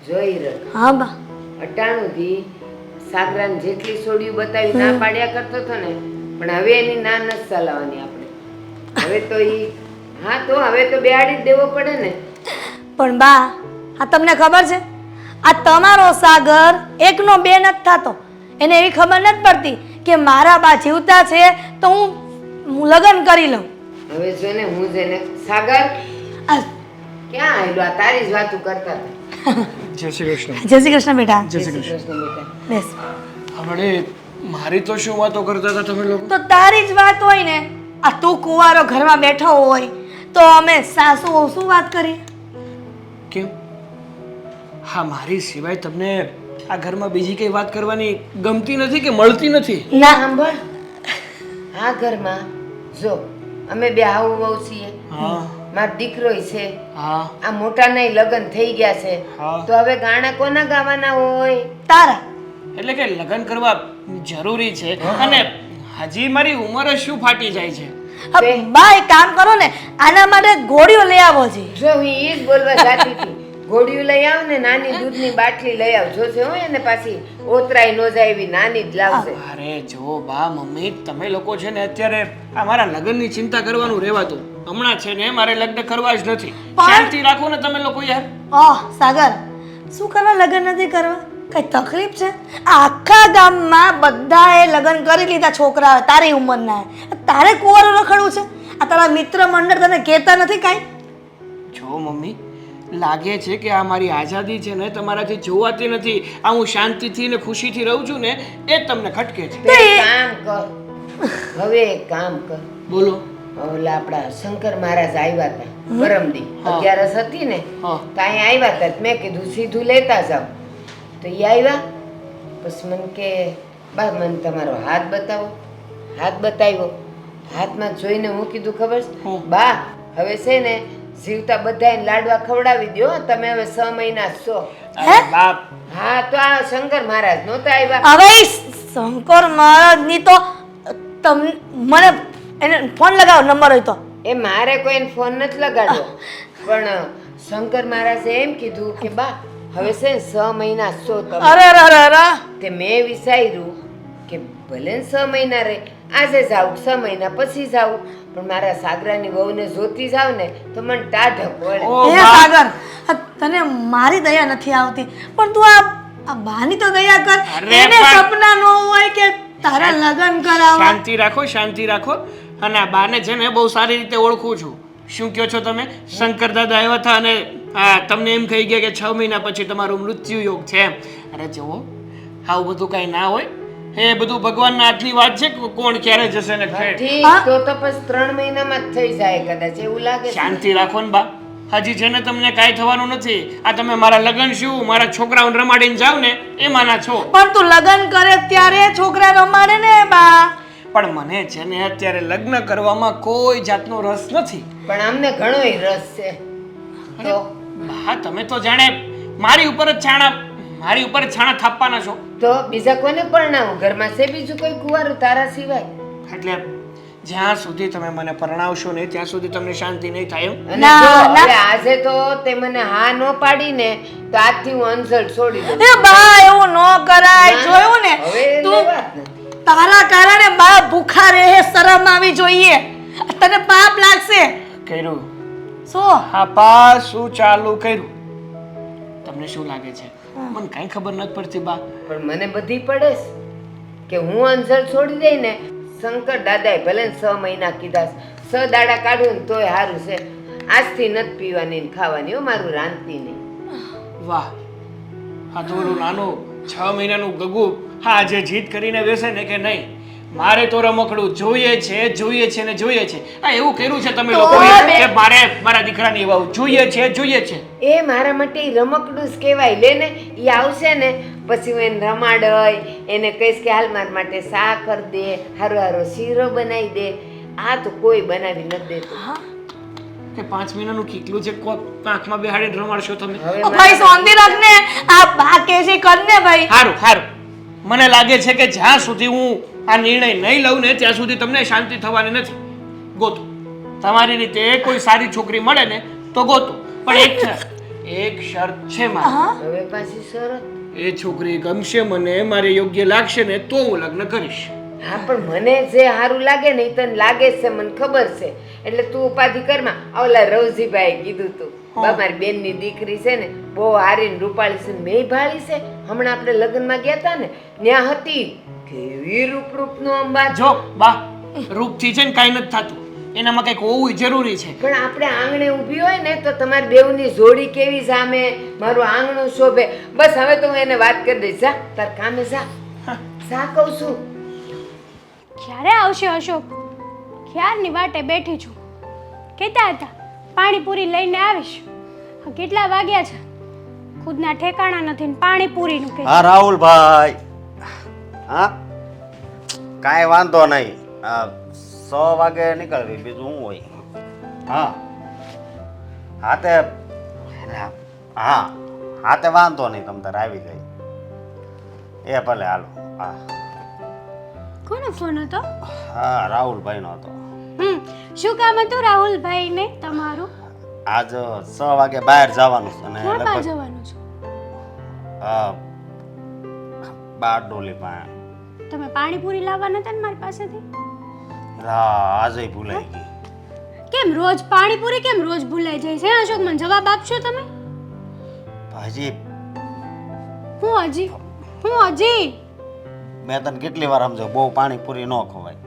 જોઈ રહે. હા બા. અટાણુંથી સાગરાને જેટલી સોડિયું બતાવી ના પાડ્યા કરતો હતો ને, પણ હવે એની ના નથી ચલાવવાની આપણે. હવે તો હવે તો બેહાડી જ દેવો પડે ને. પણ બા, આ તમને ખબર છે, આ તમારો સાગર એકનો બે નથી થતો. એને એવી ખબર નથી પડતી કે મારા બા જીવતા છે તો હું લગ્ન કરી લઉં. હવે જો ને હું જેને સાગર આ ક્યાં આવેલો? આ તારી જ વાતું કરતા હતા. જય શ્રી કૃષ્ણ. જય શ્રી કૃષ્ણ બેટા. જય શ્રી કૃષ્ણ. કૃષ્ણ બેટા. બેસ. હમણે મારી તો શું વાતો કરતા હતા તમે લોકો? તો તારી જ વાત હોય ને. આ તું કુંવારો ઘરમાં બેઠો હોય તો અમે સાસુ શું વાત કરીએ? કેમ? હા, મારી સિવાય તમને આ ઘરમાં બીજી કઈ વાત કરવાની ગમતી નથી કે મળતી નથી? ના. સાંભળ, આ ઘરમાં જો અમે બે આવું બહુ છીએ. હા મારો દીકરો છે. હા આ મોટાના લગ્ન થઈ ગયા છે. હા. તો હવે ગાણા કોના ગાવાના હોય? તારા. એટલે કે લગ્ન કરવા જરૂરી છે અને હજી મારી ઉંમર જ શું ફાટી જાય છે. હવે બા એક કામ કરો ને, આના માટે ઘોડીઓ લઈ આવો છે. જો હું એ જ બોલવા જાતી હતી. ઘોડિયું લઈ આવ ને, નાની દૂધની બાટલી લઈ આવ. જોશે હોય ને પાછી ઓતરાઈ નો જાય એવી નાની જ લાવશે. અરે જો બા મમ્મી, તમે લોકો છે ને અત્યારે આ મારા લગ્નની ચિંતા કરવાનું રહેવાતું. હમણાં છે ને મારે લગ્ન કરવા જ નથી. શાંતિ રાખો ને તમે લોકો યાર. સાગર, શું કરવા લગ્ન નથી કરવા? કઈ તકલીફ છે? આખા ગામમાં બધાએ લગ્ન કરી લીધા છોકરા તારી ઉંમરના. તારે કુંવારો રખડવું છે? આ તારા મિત્ર મંડળ તને કહેતા નથી કાંઈ? જો મમ્મી, લાગે છે કે આ મારી આઝાદી છે ને તમારાથી જોવાતી નથી. આ હું શાંતિથી ને ખુશીથી રહું છું ને એ જ તમને ખટકે છે. તો એક કામ કર. હવે એક કામ કર. બોલો. ઓલા આપણા શંકર મહારાજ આવ્યા હતા પરમદી. 11 હતી ને, હા. તો અહીંયા આવ્યા હતા. મેં કીધું સીધું લેતા જાઓ. તો એ આવ્યા. પછી મને કે બા મને તમારો હાથ બતાવો. હાથ બતાવ્યો. હાથમાં જોઈને હું કીધું ખબર છે? હું? બા હવે છે ને જીવતા બધાને લાડવા ખવડાવી દ્યો. તમે હવે 6 મહિના જ છો. અરે બાપ, હા, તો આ શંકર મહારાજ નહોતા આવ્યા. હવે ઈ શંકર મહારાજની તો મને એને ફોન લગાવો નંબર હોય તો. એ મારે કોઈને ફોન નથી લગાડ્યો, પણ શંકર મહારાજે એમ કીધું કે બા હવે છે ને 6 મહિના જ છો તમે. અરે અરે અરે અરે. તે મેં વિચાર્યું કે ભલે ને 6 મહિના રે, આજે જાઉં 6 મહિના પછી જાઉં, પણ મારા સાગરાની વહુને જોતી જાવ ને તો મને ટાઢક વળે. ઓ એ બા. સાગર, તને મારી દયા નથી આવતી, પણ તું આ બાની તો દયા કર. અરે એને પણ- સપના ન હોય કે તારા લગ્ન કરાવવા. શાંતિ રાખો, શાંતિ રાખો. અને આ બાને છે ને બહુ સારી રીતે ઓળખું છું. શું કહો છો તમે? શંકર દાદા આવ્યા હતા અને તમને એમ કહી ગયા કે 6 મહિના પછી તમારું મૃત્યુ યોગ છે એમ. અરે જુઓ, આવું બધું કઈ ના હોય. એ બધું ભગવાનના હાથની વાત છે કે કોણ ક્યારે જશે ને ક્યારે. ઠીક, તો પછી 3 મહિનામાં જ થઈ જાય કદાચ, એવું લાગે છે. શાંતિ રાખો ને બા. હજી છે ને તમને કાંઈ થવાનું નથી. આ તમે મારા લગ્ન શું મારા છોકરાઓને રમાડીને જાવ ને એમાંના છો. પણ તું લગ્ન કરે ત્યારે છોકરા રમાડે ને બા. પણ મને છે ને અત્યારે લગ્ન કરવામાં કોઈ જાતનો રસ નથી. પણ અમને ઘણોય રસ છે. તો બા તમે તો જાણે મારી ઉપર જ છાણા થાપવાના છો. તો બીજા કોને પરણાવું? ઘરમાં છે બીજું કોઈ કુંવારું તારા સિવાય? એટલે જ્યાં સુધી તમે મને પરણાવશો નહીં ત્યાં સુધી તમને શાંતિ નહીં થાય એમ. અને ના, જો ના. હવે આજે તો તે મને હા ન પાડીને તો આજથી હું અનસલ છોડી દઉં. એ બા એવું ન કરાય. જોયું ને હવે તું લેવાત નથી. તારા કારણે બા ભૂખા રહે. શરમ આવી જોઈએ. તને પાપ લાગશે. કર્યું શું? હા પા શું ચાલુ કર્યું? તમને શું લાગે છે? મને કાંઈ ખબર નથી પડતી બા. પણ મને બધી પડે છે કે હું અનસલ છોડી દઈ ને, શંકર દાદાએ ભલે ને 6 મહિના કીધા છે, 6 દાડા કાઢું ને તોય સારું છે. આજથી નથી પીવાની ને ખાવાની, હો મારું રાંધતી નહીં. વાહ, હા તો ઓલું નાનું 6 મહિનાનું ગગુ હા જે જીત કરીને બેસે ને કે નહીં મારે તો રમકડું જોઈએ છે ને જોઈએ છે. આ એવું કર્યું છે તમે લોકો કે મારે મારા દીકરાની વહુ જોઈએ છે. એ મારા માટે ઈ રમકડું જ કહેવાય. લે ને, એ આવશે ને પછી હું એને રમાડય, એને કહીશ કે હાલ મારા માટે શા કરી દે, હારો હારો શીરો બનાવી દે. આ તો કોઈ બનાવી નથી દેતું. કે 5 મહિનાનું કીકલું છે આંખમાં બેહાડીને રમાડશો તમે? હવે ઓ ભાઈ શાંતિ રાખ ને. આ બા કે છે કર ને ભાઈ. સારું મને લાગે છે કે જ્યાં સુધી હું આ નિર્ણય નહીં લઉં ને ત્યાં સુધી તમને શાંતિ થવાની નથી. ગોતો તમારી રીતે કોઈ સારી છોકરી મળે ને તો ગોતો. પણ એક છે એક શરત છે મારી. હા હવે પાછી શરત. એ છોકરી ગમશે મને, મારે યોગ્ય લાગશે ને તો હું લગ્ન કરીશ. હા પણ મને જે સારું લાગે ને એ તને લાગે જ છે, મને ખબર છે. એટલે તું ઉપાધિ કરમાં. ઓલા રવજીભાઈ કીધું તું મારી બેનની દીકરી છે ને બહુ હારી ને રૂપાળી છે ને મેં ભાળી છે. હમણાં આપણે લગ્નમાં ગયા હતા ને ત્યાં હતી કેવી રૂપનું અંબાજ. જો બા, રૂપથી છે ને કાંઈ નથી થતું, એનામાં કંઈક હોવું જરૂરી છે. પણ આપણે આંગણે ઊભી હોય ને તો તમારી બેવની જોડી કેવી સામે મારું આંગણું શોભે. બસ હવે તો હું એને વાત કરી દઈશ. જા તાર કામે જા. જા કહું છું. ક્યારે આવશે અશોક? ક્યારની વાટે બેઠી છું. કહેતા હતા પાણીપુરી લઈને આવીશ. કેટલા વાગ્યા છે? ખુદના ઠેકાણા નથી ને પાણીપુરીનું કે હા રાહુલભાઈ, હા કાંઈ વાંધો નહીં. 100 વાગે નીકળવી, બીજું શું હોય. હા હા તે હા તે વાંધો નહીં, તમ તારે આવી ગઈ. એ ભલે હાલો. હા કોનો ફોન હતો? હા રાહુલભાઈનો હતો. શું કામ હતું રાહુલભાઈને તમારું? આજ 6 વાગે બહાર જવાનું છે અને ક્યાં બહાર લગભગ જવાનું છે? બાર ડોલી પાસે. તમે પાણીપુરી લાવવાના હતા ને મારી પાસેથી? આજે ભૂલાઈ ગઈ. કેમ રોજ પાણીપુરી કેમ રોજ ભૂલાઈ જાય છે અશોક? મને જવાબ આપશો તમે? હજી હું હજી મેં તને કેટલી વાર સમજો, બહુ પાણીપુરી ન ખવાય.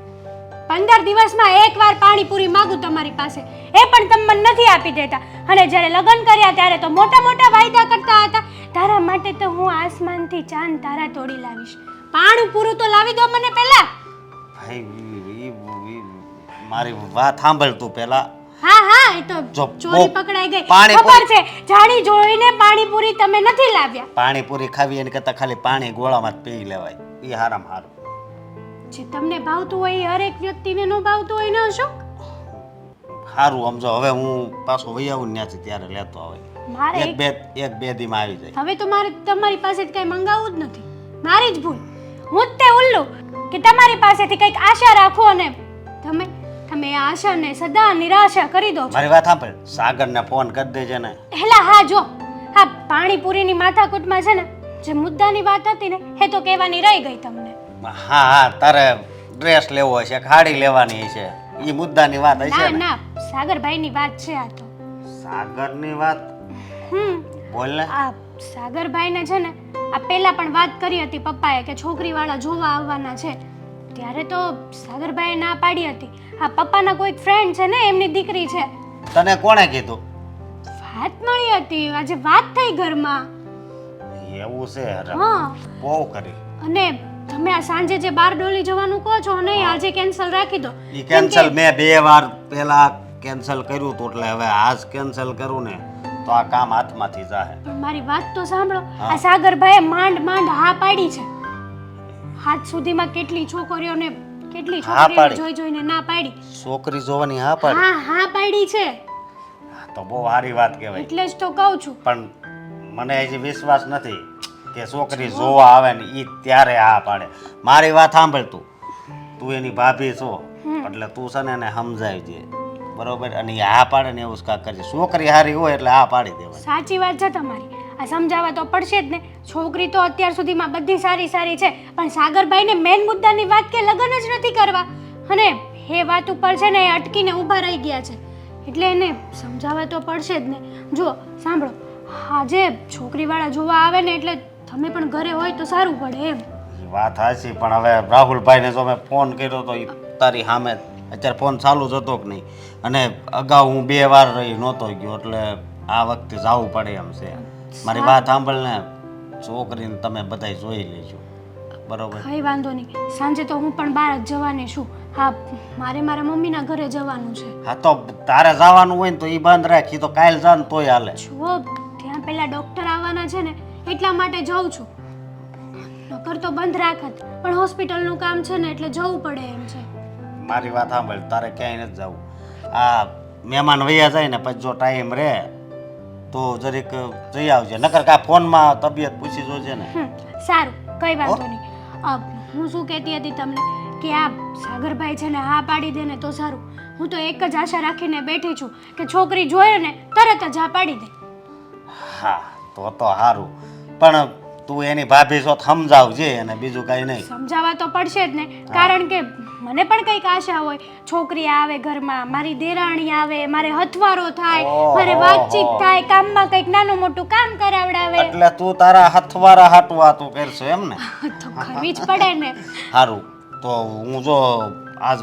15 દિવસમાં એકવાર પાણીપુરી માંગુ તમારી પાસે, એ પણ તમે મને નથી આપી દેતા. અને જ્યારે લગ્ન કર્યા ત્યારે તો મોટા મોટા વાયદા કરતા હતા. તારા માટે તો હું આસમાનથી ચાંદ તારા તોડી લાવીશ. પાણીપુરી તો લાવી દો મને પહેલા. ભાઈ મારી વાત સાંભળ તું પહેલા. હા એ તો જો, ચોરી બહુ પકડાઈ ગઈ. પાણીપુરી- ખબર છે, જાણી જોઈને પાણીપુરી તમે નથી લાવ્યા. પાણીપુરી ખાવી એને કરતા ખાલી પાણી ગોળામાં જ પી લેવાય, એ હારામાં હારું. જે તમને ભાવતું હોય એ હરેક વ્યક્તિને ન ભાવતું હોય ને અશોક. સારું સમજો, હવે હું પાછો વહી આવું ને ત્યાંથી ત્યારે લેતો આવે. મારે એક બે દીમાં આવી જાય. હવે તો મારે તમારી પાસેથી કંઈ મંગાવવું જ નથી. મારી જ ભૂલ. હું જ તે ઉલ્લુ કે તમારી પાસેથી કંઈક આશા રાખો અને તમે એ આશાને સદા નિરાશા કરી દો છો. મારી વાત સાંભળ, સાગરને ફોન કરી દેજે ને. હેલા હા જો, હા પાણીપુરીની માથાકૂટમાં છે ને જે મુદ્દાની વાત હતી ને એ તો કહેવાની રહી ગઈ તમને. હા તારે ડ્રેસ લેવો હશે, ખાડી લેવાની હશે, એ મુદ્દાની વાત હશે ના ને. ના સાગરભાઈની વાત છે આ તો. સાગરની વાત બોલ ને. આ સાગરભાઈને છે ને આ પહેલા પણ વાત કરી હતી પપ્પાએ કે છોકરીવાળા જોવા આવવાના છે. ત્યારે તો સાગરભાઈએ ના પાડી હતી. આ પપ્પાના કોઈક ફ્રેન્ડ છે ને એમની દીકરી છે. તને કોણે કીધું? વાત મળી હતી, આજે વાત થઈ ઘરમાં. એવું છે? અરે, હા બહુ કરી. અને તમે આ સાંજે જે બાર ડોલી જવાનું કહો છો ને આજે કેન્સલ રાખી દો. ઈ કેન્સલ મેં 2 વાર પહેલા કેન્સલ કર્યું હતું, એટલે હવે આજ કેન્સલ કરું ને તો આ કામ હાથમાંથી જાહે. પણ મારી વાત તો સાંભળો. આ સાગરભાઈએ માંડ હા પાડી છે. હાથ સુધીમાં કેટલી છોકરીઓને જોઈ જોઈને ના પાડી. છોકરી જોવાની હા પાડી? હા પાડી છે. તો બહુ સારી વાત કહેવાય. એટલે જ તો કહું છું. પણ મને હજી વિશ્વાસ નથી કે છોકરી જોવા આવે ને ઈ ત્યારે હા પાડે. મારી વાત સાંભળ તું એની ભાભી છો એટલે તું છે ને એને સમજાવજે, બરોબર? અને એ હા પાડે ને એવું જ કાંઈક કરજે. છોકરી સારી હોય એટલે હા પાડી દેવાય. સાચી વાત છે તમારી. આ સમજાવવા તો પડશે જ ને. છોકરી તો અત્યાર સુધીમાં બધી સારી છે, પણ સાગરભાઈને મેન મુદ્દાની વાત કે લગ્ન જ નથી કરવા, અને એ વાત ઉપર છે ને એ અટકીને ઊભા રહી ગયા છે. એટલે એને સમજાવવા તો પડશે જ ને. જો સાંભળો, આજે છોકરીવાળા જોવા આવે ને એટલે તમે પણ ઘરે હોય તો સારું પડે એમ. એ વાત સાચી, પણ હવે રાહુલભાઈને જો મેં ફોન કર્યો તો એ તારી સામે અત્યારે ફોન ચાલુ જ હતો કે નહીં, અને અગાઉ હું 2 વાર રહી નહોતો ગયો, એટલે આ વખતે જવું પડે એમ છે. મારી વાત સાંભળ ને, છોકરીને તમે બધા જોઈ લેજો, બરોબર? કઈ વાંધો નહીં. સાંજે તો હું પણ બહાર જ જવાની છું. હા મારે મારા મમ્મીના ઘરે જવાનું છે. હા તો તારે જવાનું હોય ને તો એ બંધ રાખી, તો કાલ જા ને તોય હાલે. જુઓ ત્યાં પેલા ડોક્ટર આવવાના છે ને એટલા માટે જાઉં છું. નકર તો બંધ રાખત, પણ હોસ્પિટલનું કામ છે ને એટલે જવું પડે એમ છે. મારી વાત સાંભળ, તારે ક્યાંય નથી જવું. આ મહેમાન વૈયા જાય ને પછી જો ટાઈમ રહે તો જરીક જઈ આવજે, નકર કાંઈ ફોનમાં તબિયત પૂછી જોજે ને. સારું કઈ વાંધો નહીં. હું શું કહેતી હતી તમને કે આ સાગરભાઈ છે ને હા પાડી દે ને તો સારું. હું તો એક જ આશા રાખીને બેઠી છું કે છોકરી જોઈએ ને તરત જ હા પાડી દે. હા તો સારું, પણ તું એની ભાભી છો સમજાવજે અને બીજું કાંઈ નહીં. સમજાવવા તો પડશે જ ને, કારણ કે મને પણ કંઈક આશા હોય. છોકરી આવે ઘરમાં, મારી દેરાણી આવે, મારે હથવારો થાય, મારે વાતચીત થાય, કામમાં કંઈક નાનું મોટું કામ કરાવડાવે. એટલે તું તારા હથવારા હાટવા તું કરશો એમ ને? તો કરવી જ પડે ને. સારું, તો હું જો આજ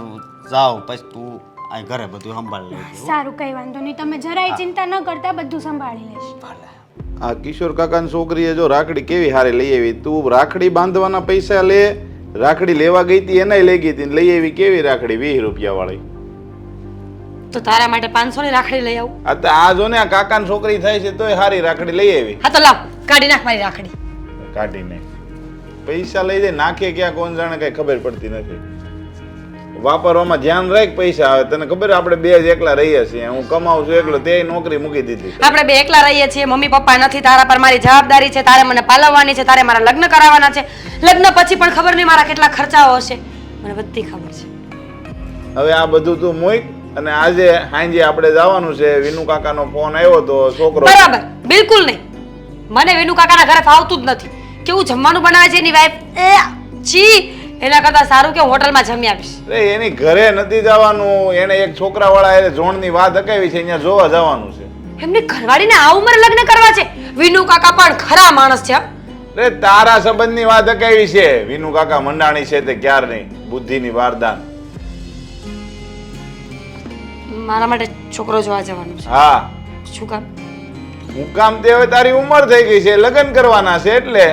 જાઉં પછી તું આ ઘરે બધું સંભાળી લેજે. સારું, કઈ વાંધો નહીં, તમે જરાય ચિંતા ન કરતા, બધું સંભાળી લઈશ. આ કિશોર કાકાની છોકરીએ જો રાખડી કેવી હારી લઈ આવી. તું રાખડી બાંધવાના પૈસા લે, રાખડી લેવા ગઈ હતી એનાય લઈ ગઈ હતી ને લઈ આવી કેવી રાખડી 20 રૂપિયા વાળી. તો તારા માટે 500 ની રાખડી લઈ આવું. આ તો આ જો ને આ કાકાની છોકરી થાય છે તોય હારી રાખડી લઈ આવી. હા તો લાવ, કાઢી નાખ મારી રાખડી. કાઢીને પૈસા લઈ દે, નાખે ક્યાં કોણ જાણે કઈ ખબર પડતી નથી. વાપરવામાં ધ્યાન રાખ, પૈસા આવે. તને ખબર આપણે બે જ એકલા રહીએ છીએ, હું કમાઉં છું એકલો, તે નોકરી મૂકી દીધી. આપણે બે એકલા રહીએ છીએ, મમ્મી પપ્પા નથી, તારા પર મારી જવાબદારી છે, તારે મને પાલવવાની છે, તારે મારા લગ્ન કરાવવાના છે. લગ્ન પછી પણ ખબર નહીં મારા કેટલા ખર્ચાઓ હશે, મને બધી ખબર છે. હવે આ બધું તું મૂક અને આજે સાંજે આપણે જવાનું છે. વિનુ કાકાનો ફોન આવ્યો તો છોકરો. બરાબર, બિલકુલ નહીં. મને વિનુ કાકાના ઘરે ફાવતું જ નથી. કેવું જમવાનું બનાવે છે એની વાઈફ, એ છી. એના કરતા સારું કે હું હોટલમાં જમી આવીશ. એની ઘરે નથી જવાનું, એને એક છોકરાવાળા એને જોણની વાત અકાવી છે, અહીંયા જોવા જવાનું છે. એમની ઘરવાળીને આ ઉંમરે લગ્ન કરવા છે? વિનુ કાકા પણ ખરા માણસ છે. અરે તારા સંબંધની વાત અકાવી છે. વિનુ કાકા મંડાણી છે તે ક્યાર નહીં, બુદ્ધિની વારદાન. મારા માટે છોકરો જોવા જવાનું છે. હા, શું કામ? હું કામ તે હવે તારી ઉંમર થઈ ગઈ છે, લગ્ન કરવાના છે એટલે.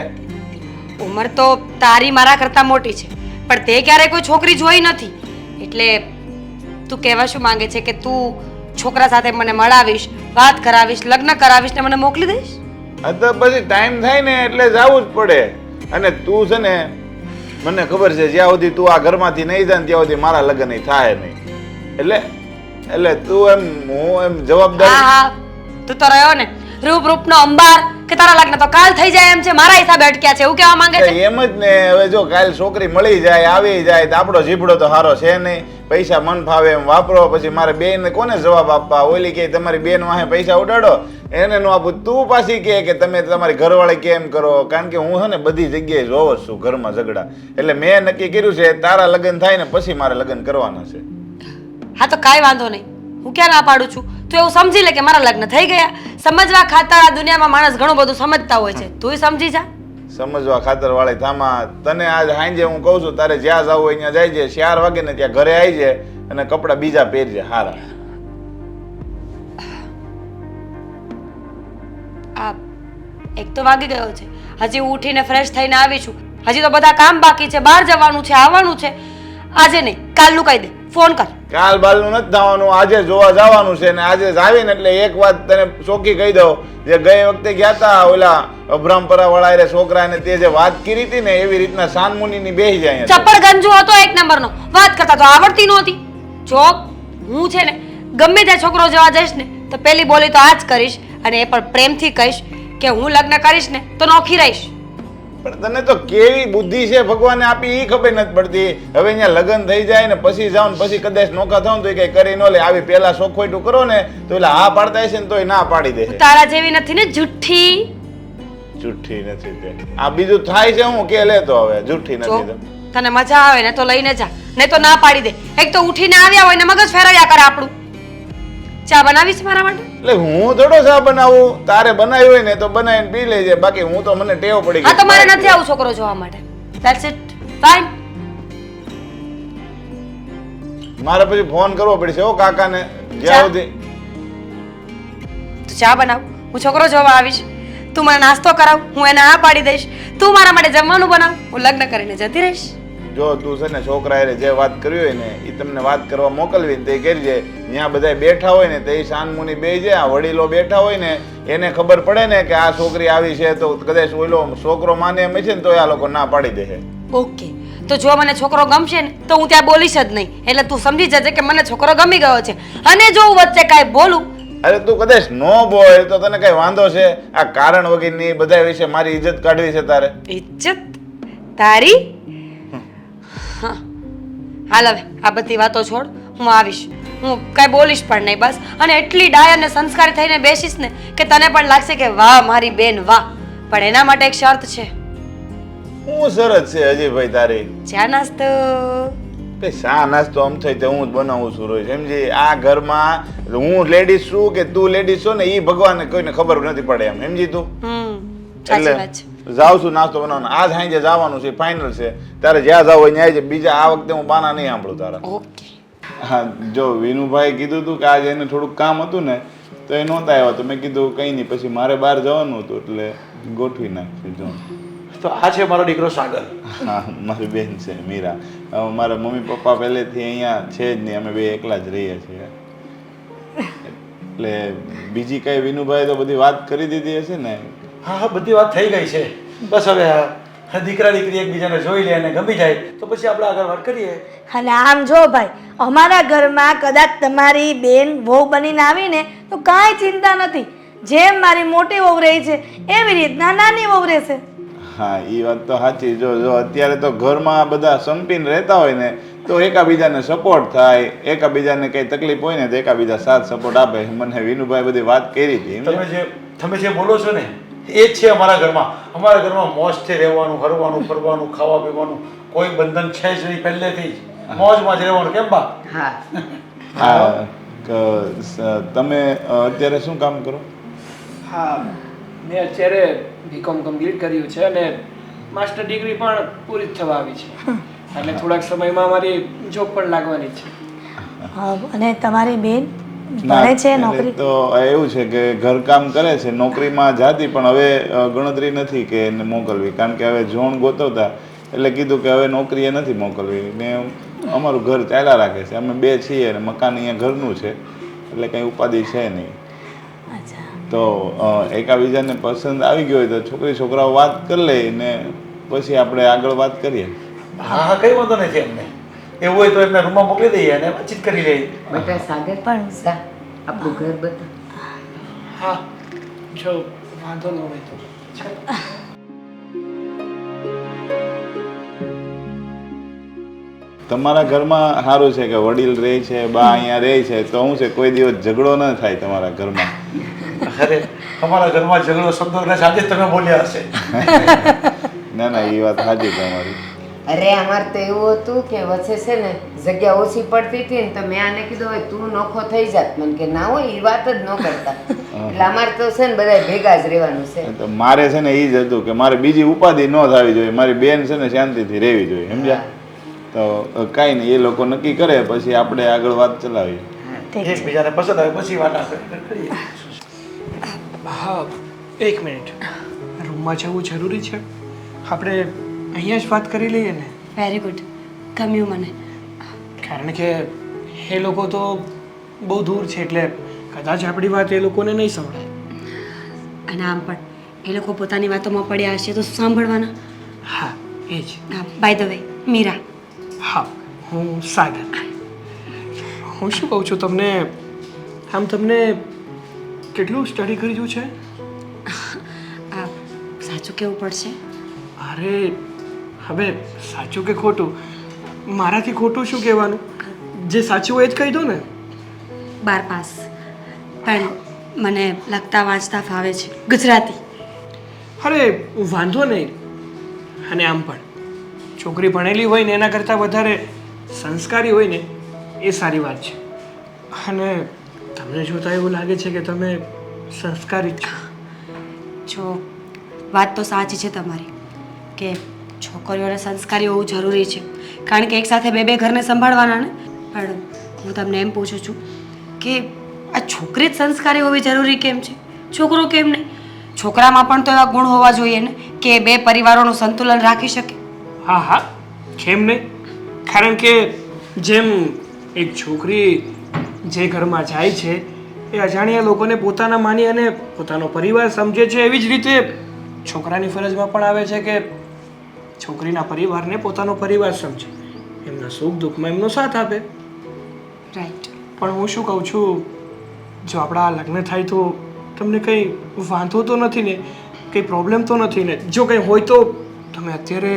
ઉંમર તો તારી મારા કરતા મોટી છે, પણ તે ક્યારેય કોઈ છોકરી જોઈ નથી. એટલે તું કહેવા શું માંગે છે કે તું છોકરા સાથે મને મળાવીશ, વાત કરાવીશ, લગ્ન કરાવીશ ને મને મોકલી દઈશ? હા તો પછી ટાઈમ થાય ને એટલે જવું જ પડે. અને તું છે ને, મને ખબર છે જ્યાં સુધી તું આ ઘરમાંથી નહીં જાય ત્યાં સુધી મારા લગ્ન થાય નહીં. એટલે તું એમ, હું એમ જવાબદારી. હા હા, તું તો રહ્યો ને રૂપ રૂપનો અંબાર કે તારા લગ્ન તો કાલ થઈ જાય એમ છે, મારા હિસાબે અટક્યા છે એવું કહેવા માંગે છે? એમ જ ને. હવે જો કાલ છોકરી મળી જાય, આવી જાય તો આપણો જીભડો તો સારો છે નહીં. પૈસા મન ફાવે એમ વાપરો, પછી મારે બેન કોને જવાબ આપવા? ઓલી કે તમારી બેન વાહે પૈસા ઉડાડો, એને નો આપું. તું પાછી કે તમે તમારી ઘરવાળી કેમ કરો? કારણ કે હું છે ને બધી જગ્યાએ જોવ જ છું ઘરમાં ઝઘડા. એટલે મેં નક્કી કર્યું છે તારા લગ્ન થાય ને પછી મારે લગ્ન કરવાના છે. હા તો કાંઈ વાંધો નહીં, હું ક્યાં ના પાડું છું. તું એવું સમજી લે કે મારા લગ્ન થઈ ગયા. સમજવા ખાતર આ દુનિયામાં માણસ ઘણું બધું સમજતા હોય છે, તુંય સમજી જા. સમજવા ખાતર વાળી થામા. તને આજ સાંજે હું કહું છું તારે જ્યાં જવું હોય ત્યાં જાય છે. 4 વાગે ને ત્યાં ઘરે આવી જાય અને કપડા બીજા પહેરજે હારા. આ એક તો વાગી ગયો છે, હજી હું ઉઠીને ફ્રેશ થઈને આવી છું. હજી તો બધા કામ બાકી છે, બહાર જવાનું છે, આવવાનું છે. આજે નહીં, કાલનું કહી દે, ફોન કર. કાલ બાલનું નથી થવાનું, આજે જોવા જવાનું છે. ને આજે જ આવીને એટલે એક વાત તને ચોખ્ખી કહી દઉં, જે ગઈ વખતે ગયા હતા ઓલા અભરામપરા વાળા છોકરાને તે જે વાત કરી હતી ને એવી રીતના સાનમુનિની બેસી જાય. ચપ્પડ ગંજો હતો એક નંબરનો, વાત કરતા તો આવડતી નહોતી. જો હું છે ને ગમે ત્યાં છોકરો જવા જઈશ ને તો પેલી બોલી તો આ જ કરીશ, અને એ પણ પ્રેમથી કહીશ કે હું લગ્ન કરીશ ને તો નોખી રહીશ. પણ તને તો કેવી બુદ્ધિ છે ભગવાને આપી એ ખબર નથી પડતી. હવે અહીંયા લગ્ન થઈ જાય ને પછી જાવ ને પછી કદાચ નોખા થાવ તો કઈ કરી ન લે. આવી પેલા સોખવટું કરો ને તો એટલે હા પાડતા હશે ને તોય ના પાડી દે. તારા જેવી નથી ને જુઠ્ઠી. જુઠ્ઠી નથી તે. આ બીજું થાય છે હું કે લેતો હવે જુઠ્ઠી નથી તો. તને મજા આવે ને તો લઈને જા, નહીં તો ના પાડી દે. એક તો ઉઠીને આવ્યા હોય ને મગજ ફેરવ્યા કરે આપણું. ચા બનાવીશ મારા માટે? એટલે હું થોડો ચા બનાવું, તારે બનાવી હોય ને તો બનાવીને પી લેજે. બાકી હું તો મને ટેવ પડી ગઈ. હા તો મારે નથી આવું છોકરો જોવા માટે. That's it, fine. મારે પછી ફોન કરવો પડશે હો કાકાને જ્યાં સુધી. તું ચા બનાવ, હું છોકરો જોવા આવીશ. તું મને નાસ્તો કરાવ, હું એને હા પાડી દઈશ. તું મારા માટે જમવાનું બનાવ, હું લગ્ન કરીને જતી રહીશ. જો તું છે ને છોકરાએ જે વાત કરી હોય ને એ તમને વાત કરવા મોકલવી ને તે કરજે. ત્યાં બધા બેઠા હોય ને તે શાનમુની બેસજે. આ વડીલો બેઠા હોય ને એને ખબર પડે ને કે આ છોકરી આવી છે તો કદાચ ઓલો છોકરો માને એમ છે ને તો આ લોકો ના પાડી દે. ઓકે, તો જો મને છોકરો ગમશે ને તો હું ત્યાં બોલીશ જ નહીં. એટલે તું સમજી જજે કે મને છોકરો ગમી ગયો છે. અને જો હું વચ્ચે કાંઈ બોલું, અરે તું કદાચ નો બોલ તો તને કઈ વાંધો છે? આ કારણ વગરની બધા વિશે મારી ઇજ્જત કાઢવી છે તારે? ઇજ્જત તારી? હા, હાલ હવે આ બધી વાતો છોડ, હું આવીશ. હું કાંઈ બોલીશ પણ નહીં બસ. અને એટલી ડાય અને સંસ્કારી થઈને બેસીશ ને કે તને પણ લાગશે કે વાહ મારી બેન વાહ. પણ એના માટે એક શરત છે. હું સરસ છે અજયભાઈ તારી. ચા નાસ્તો. કે શા નાસ્તો આમ થઈ હું જ બનાવું છું રોજ સમજી. આ ઘરમાં હું લેડીઝ છું કે તું લેડીઝ છો ને એ ભગવાનને કોઈને ખબર નથી પડે એમ સમજી તું. સાચી વાત છે. જાઉં છું નાસ્તો બનાવવાનો. આજ સાંજે જવાનું છે ફાઇનલ છે. તારે જ્યાં જાવ હોય ત્યાં છે. બીજા આ વખતે હું બાના નહીં સાંભળું તારા. ઓકે. હા જો વિનુભાઈ કીધું હતું કે આજે એને થોડુંક કામ હતું ને તો એ નહોતા આવ્યા તો મેં કીધું કંઈ નહીં પછી મારે બહાર જવાનું હતું એટલે ગોઠવી નાખ્યું જો. તો આ છે મારો દીકરો સાગર. હા મારી બેન છે મીરા. મારા મમ્મી પપ્પા પહેલેથી અહીંયા છે જ નહીં, અમે બે એકલા જ રહીએ છીએ. એટલે બીજી કઈ વિનુભાઈ તો બધી વાત કરી દીધી હશે ને? હા હા બધી વાત થઈ ગઈ છે. બસ હવે દીકરા દીકરી એકબીજાને જોઈ લે અને ગમી જાય તો પછી આપણે આગળ વાત કરીએ. અને આમ જો ભાઈ અમારા ઘરમાં કદાચ તમારી બેન વહુ બનીને આવીને તો કાંઈ ચિંતા નથી. જેમ મારી મોટી વહુ રહી છે એવી રીતના નાની વહુ રહેશે. હા એ વાત તો સાચી. જો અત્યારે તો ઘરમાં બધા સંપીને રહેતા હોય ને તો એકાબીજાને સપોર્ટ થાય, એકાબીજાને કઈ તકલીફ હોય ને તો એકાબીજા સાથ સપોર્ટ આપે. મને વિનુભાઈ બધી વાત કરી હતી. તમે જે બોલો છો ને એ જ છે અમારા ઘરમાં. અમારા ઘરમાં મોજથી રહેવાનું, હરવાનું, ફરવાનું, ખાવા પીવાનું કોઈ બંધન છે જ નહીં. પહેલેથી જ મોજમાં જ રહેવાનું. કેમ બા? હા હા તમે અત્યારે શું કામ કરો? હા મેં અત્યારે બીકોમ કમ્પ્લીટ કર્યું છે અને માસ્ટર ડિગ્રી પણ પૂરી જ થવા આવી છે એટલે થોડાક સમયમાં મારી જોબ પણ લાગવાની છે. અને તમારી બેન ભણે છે નોકરી? તો એવું છે કે ઘરકામ કરે છે, નોકરીમાં જાતી પણ હવે ગણતરી નથી કે એને મોકલવી કારણ કે હવે જોણ ગોતવતા એટલે કીધું કે હવે નોકરીએ નથી મોકલવી ને અમારું ઘર ચાલ્યા રાખે છે. અમે બે છીએ અને મકાન અહીંયા ઘરનું છે એટલે કંઈ ઉપાધિ છે નહીં. તો એકાબીજાને પસંદ આવી ગયો હોય તો છોકરી છોકરાઓ વાત કરી લે ને પછી આપણે આગળ વાત કરીએ. હા હા કઈ વાંધો નથી અમને. એવું હોય તો એમને રૂમમાં મોકલી દઈએ અને વાતચીત કરી લઈએ. બેટા સાગર પણ સા આપણું ઘર બતા. હા જો વાંધો ન હોય તો. તમારા ઘરમાં સારું છે કે વડીલ રહે છે, બા અહીંયા રહે છે તો શું છે કોઈ દિવસ ઝઘડો ન થાય તમારા ઘરમાં? અરે અમારા ઘરમાં ઝઘડો શબ્દો એટલે આજે તમે બોલ્યા હશે. ના ના એ વાત સાચી તમારી. અરે અમારે તો એવું હતું કે વચ્ચે છે ને જગ્યા ઓછી પડતી હતી ને તો મેં આને કીધું હોય તું નોખો થઈ જાત. મને કે ના હોય એ વાત જ ન કરતા. એટલે અમારે તો છે ને બધા ભેગા જ રહેવાનું છે. તો મારે છે ને એ જ હતું કે મારે બીજી ઉપાધિ ન થવી જોઈએ. મારી બેન છે ને શાંતિથી રહેવી જોઈએ સમજ્યા? તો કાંઈ નહીં એ લોકો નક્કી કરે પછી આપણે આગળ વાત ચલાવીએ. એકબીજાને પસંદ આવે પછી વાત કરીએ. હા એક મિનિટ રૂમમાં જવું જરૂરી છે? આપણે અહીંયા જ વાત કરી લઈએ ને? Very good. ગમ્યું મને. કારણ કે એ લોકો તો બહુ દૂર છે એટલે કદાચ આપણી વાત એ લોકોને નહીં સંભળાય. અને આમ પણ એ લોકો પોતાની વાતોમાં પડ્યા હશે તો સાંભળવાના. હા એ જ. By the way Meera. હા હું સાગર. હું શું કહું છું તમને તમને કેટલું સ્ટડી કર્યું છે? સાચું કેવું પડશે? અરે હવે સાચું કે ખોટું મારાથી ખોટું શું કહેવાનું? જે સાચું હોય એ જ કહી દો ને. 12 પાસ. પણ મને લખતા વાંચતા ફાવે છે ગુજરાતી. અરે વાંધો નહીં. અને આમ પણ છોકરી ભણેલી હોય ને એના કરતાં વધારે સંસ્કારી હોય ને એ સારી વાત છે. અને તમને જોતાં એવું લાગે છે કે તમે સંસ્કારી જ છો. જો વાત તો સાચી છે તમારી કે છોકરીઓને સંસ્કારી હોવું જરૂરી છે કારણ કે એકસાથે બે ઘરને સંભાળવાના ને. પણ હું તમને એમ પૂછું છું કે આ છોકરી જ સંસ્કારી હોવી જરૂરી કેમ છે? છોકરો કેમ નહીં? છોકરામાં પણ તો એવા ગુણ હોવા જોઈએ ને કે બે પરિવારોનું સંતુલન રાખી શકે. હા હા કેમ નહીં? કારણ કે જેમ એક છોકરી જે ઘરમાં જાય છે એ અજાણ્યા લોકોને પોતાના માની અને પોતાનો પરિવાર સમજે છે એવી જ રીતે છોકરાની ફરજમાં પણ આવે છે કે છોકરીના પરિવારને પોતાનો પરિવાર સમજે, એમના સુખ દુઃખમાં એમનો સાથ આપે. રાઈટ. પણ હું શું કહું છું, જો આપણા લગ્ન થાય તો તમને કંઈ વાંધો તો નથી ને? કંઈ પ્રોબ્લેમ તો નથી ને? જો કંઈ હોય તો તમે અત્યારે.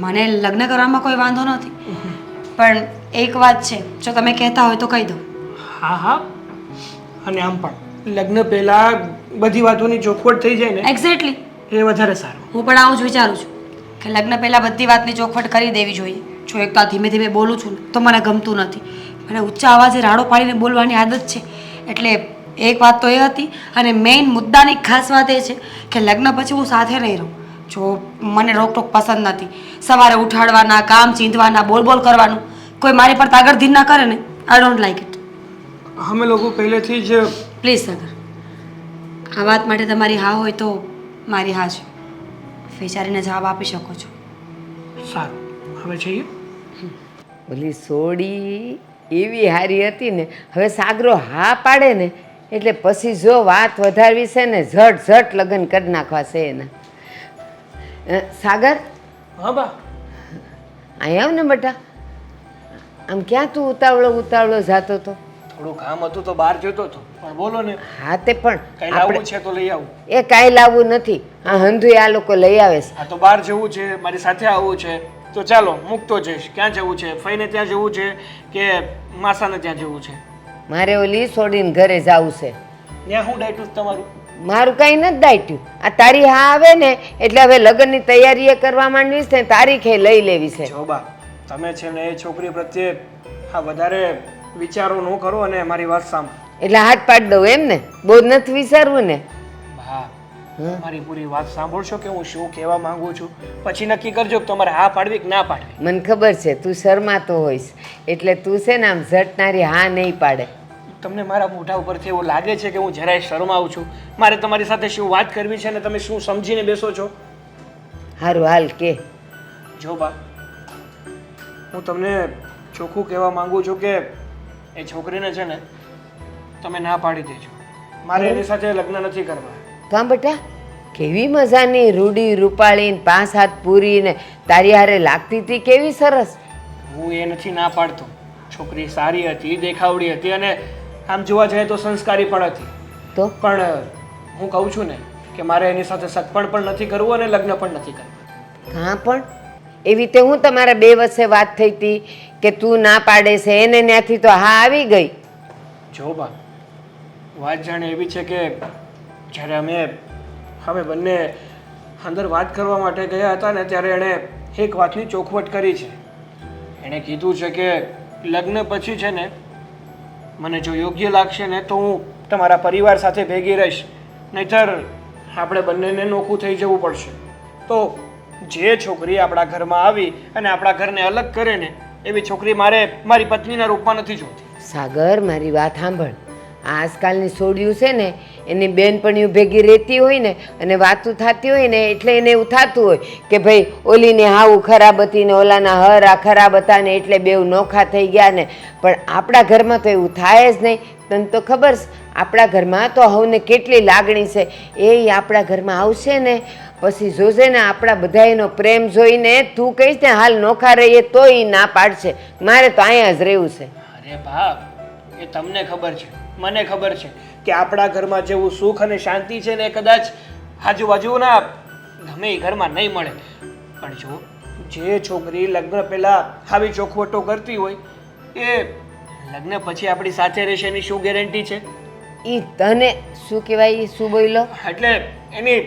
મને લગ્ન કરવામાં કોઈ વાંધો નથી પણ એક વાત છે, જો તમે કહેતા હોય તો કહી દો. હા હા અને આમ પણ લગ્ન પહેલા બધી વાતોની ચોખવટ થઈ જાય ને એક્ઝેક્ટલી. એ વધારે સારું. હું પણ આવું જ વિચારું છું કે લગ્ન પહેલાં બધી વાતની ચોખવટ કરી દેવી જોઈએ. જો એક તો આ ધીમે ધીમે બોલું છું ને તો મને ગમતું નથી. મને ઊંચા અવાજે રાડો પાડીને બોલવાની આદત છે. એટલે એક વાત તો એ હતી અને મેઇન મુદ્દાની ખાસ વાત એ છે કે લગ્ન પછી હું સાથે નહીં રહું. જો મને રોકટોક પસંદ નથી. સવારે ઉઠાડવાના, કામ ચીંધવાના, બોલ બોલ કરવાનું, કોઈ મારી પર તાગડધીન ના કરે ને, આઈ ડોન્ટ લાઈક ઇટ. અમે લોકો પહેલેથી જ પ્લીઝ સગર, આ વાત માટે તમારી હા હોય તો મારી હા છે. વિચારીને જવાબ આપી શકો છો. સારું. હવે જઈએ. ઓલી સોડી એવી હારી હતી ને, હવે સાગરો હા પાડે ને એટલે પછી જો વાત વધારવી છે ને ઝટ ઝટ લગ્ન કરી નાખવા છે એના. સાગર હા બા. અહીં આવ ને બેટા. આમ ક્યાં તું ઉતાવળો ઉતાવળો જાતો હતો? થોડું કામ હતું તો બહાર જતો હતો, પણ બોલો ને હા તે પણ કઈ લાવવું છે તો લઈ આવું. એ કાંઈ લાવવું નથી. આ હંધુય આ લોકો લઈ આવે છે. આ તો બહાર જવું છે, મારી સાથે આવવું છે, તો ચાલો મૂકતો જઈશ. ક્યાં જવું છે? ફઈને ત્યાં જવું છે કે માસાને ત્યાં જવું છે? મારે ઓલી સોડીને ઘરે જવું છે. ત્યાં હું ડાયટું તમારું? મારું કાંઈ નથી દાટ્યું. આ તારી હા આવે ને એટલે હવે લગ્નની તૈયારી એ કરવા માંડવીશ ને તારીખે લઈ લેવી છે. જો બા, તમે છે ને એ છોકરી પ્રત્યે હા વધારે વિચારો ન કરો અને મારી વાત સાંભળો. એટલે હાથ પાડી દઉં એમ ને? બહુ નથી વિચારવું ને? હા, મારી પૂરી વાત સાંભળશો કે હું શું કહેવા માંગુ છું? પછી નક્કી કરજો કે તમારે હા પાડવી કે ના પાડવી. મને ખબર છે તું શરમાતો હોઈશ એટલે તું છે ને આમ ઝટનારી હા નહીં પાડે. તમને મારા મોઢા ઉપરથી એવું લાગે છે કે હું જરાય શરમાવું છું? મારે તમારી સાથે શું વાત કરવી છે ને તમે શું સમજીને બેસો છો? હારું હાલ કે. જો બા, હું તમને ચોખ્ખું કહેવા માંગુ છું કે એ છોકરીને છે ને તમે ના પાડી દેજો. મારે એની સાથે લગ્ન નથી કરવા. કાં બેટા? કેવી મજાની રૂડી રૂપાળીને 5 હાથ પૂરીને તારી હારે લાગતી હતી, કેવી સરસ. હું એ નથી ના પાડતો. છોકરી સારી હતી, દેખાવડી હતી અને આમ જોવા જાય તો સંસ્કારી પણ હતી. તો પણ હું કહું છું ને કે મારે એની સાથે સગપણ પણ નથી કરવું અને લગ્ન પણ નથી કરવું. કાં પણ એવી રીતે હું તમારા બે વચ્ચે વાત થઈ હતી કે તું ના પાડે છે એને ત્યાંથી તો હા આવી ગઈ. જો બા, વાત જાણે એવી છે કે જ્યારે અમે બંને અંદર વાત કરવા માટે ગયા હતા ને ત્યારે એણે એક વાતની ચોખવટ કરી છે. એણે કીધું છે કે લગ્ન પછી છે ને મને જો યોગ્ય લાગશે ને તો હું તમારા પરિવાર સાથે ભેગી રહીશ, નહીંતર આપણે બંનેને નોખું થઈ જવું પડશે. તો જે છોકરી આપણા ઘરમાં આવી અને આપણા ઘરને અલગ કરે ને એવી છોકરી મારે મારી પત્નીના રૂપમાં નથી જોતી. સાગર મારી વાત સાંભળ. આ આજકાલની સોડિયું છે ને એની બેનપણીઓ ભેગી રહેતી હોય ને અને વાતું થતી હોય ને એટલે એને એવું થતું હોય કે ભાઈ ઓલીને હાવું ખરાબ હતી ને ઓલાના હરા ખરાબ હતા ને એટલે બેઉ નોખા થઈ ગયા ને. પણ આપણા ઘરમાં તો એવું થાય જ નહીં. તને તો ખબર છે આપણા ઘરમાં તો હવને કેટલી લાગણી છે. એ આપણા ઘરમાં આવશે ને પછી જોજે ને આપણા બધા એનો પ્રેમ જોઈને તું કહીશ ને હાલ નોખા રહીએ તો એ ના પાડશે. મારે તો અહીંયા જ રહેવું છે. અરે બાપ, એ તમને ખબર છે, મને ખબર છે કે આપણા ઘરમાં જેવું સુખ અને શાંતિ છે ને એ કદાચ આજુબાજુના ગમે એ ઘરમાં નહીં મળે. પણ જો જે છોકરી લગ્ન પહેલા આવી ચોખવટો કરતી હોય એ લગ્ન પછી આપણી સાથે રહેશે એની શું ગેરંટી છે? એ તને શું કહેવાય? શું બોલ્યો? એટલે એની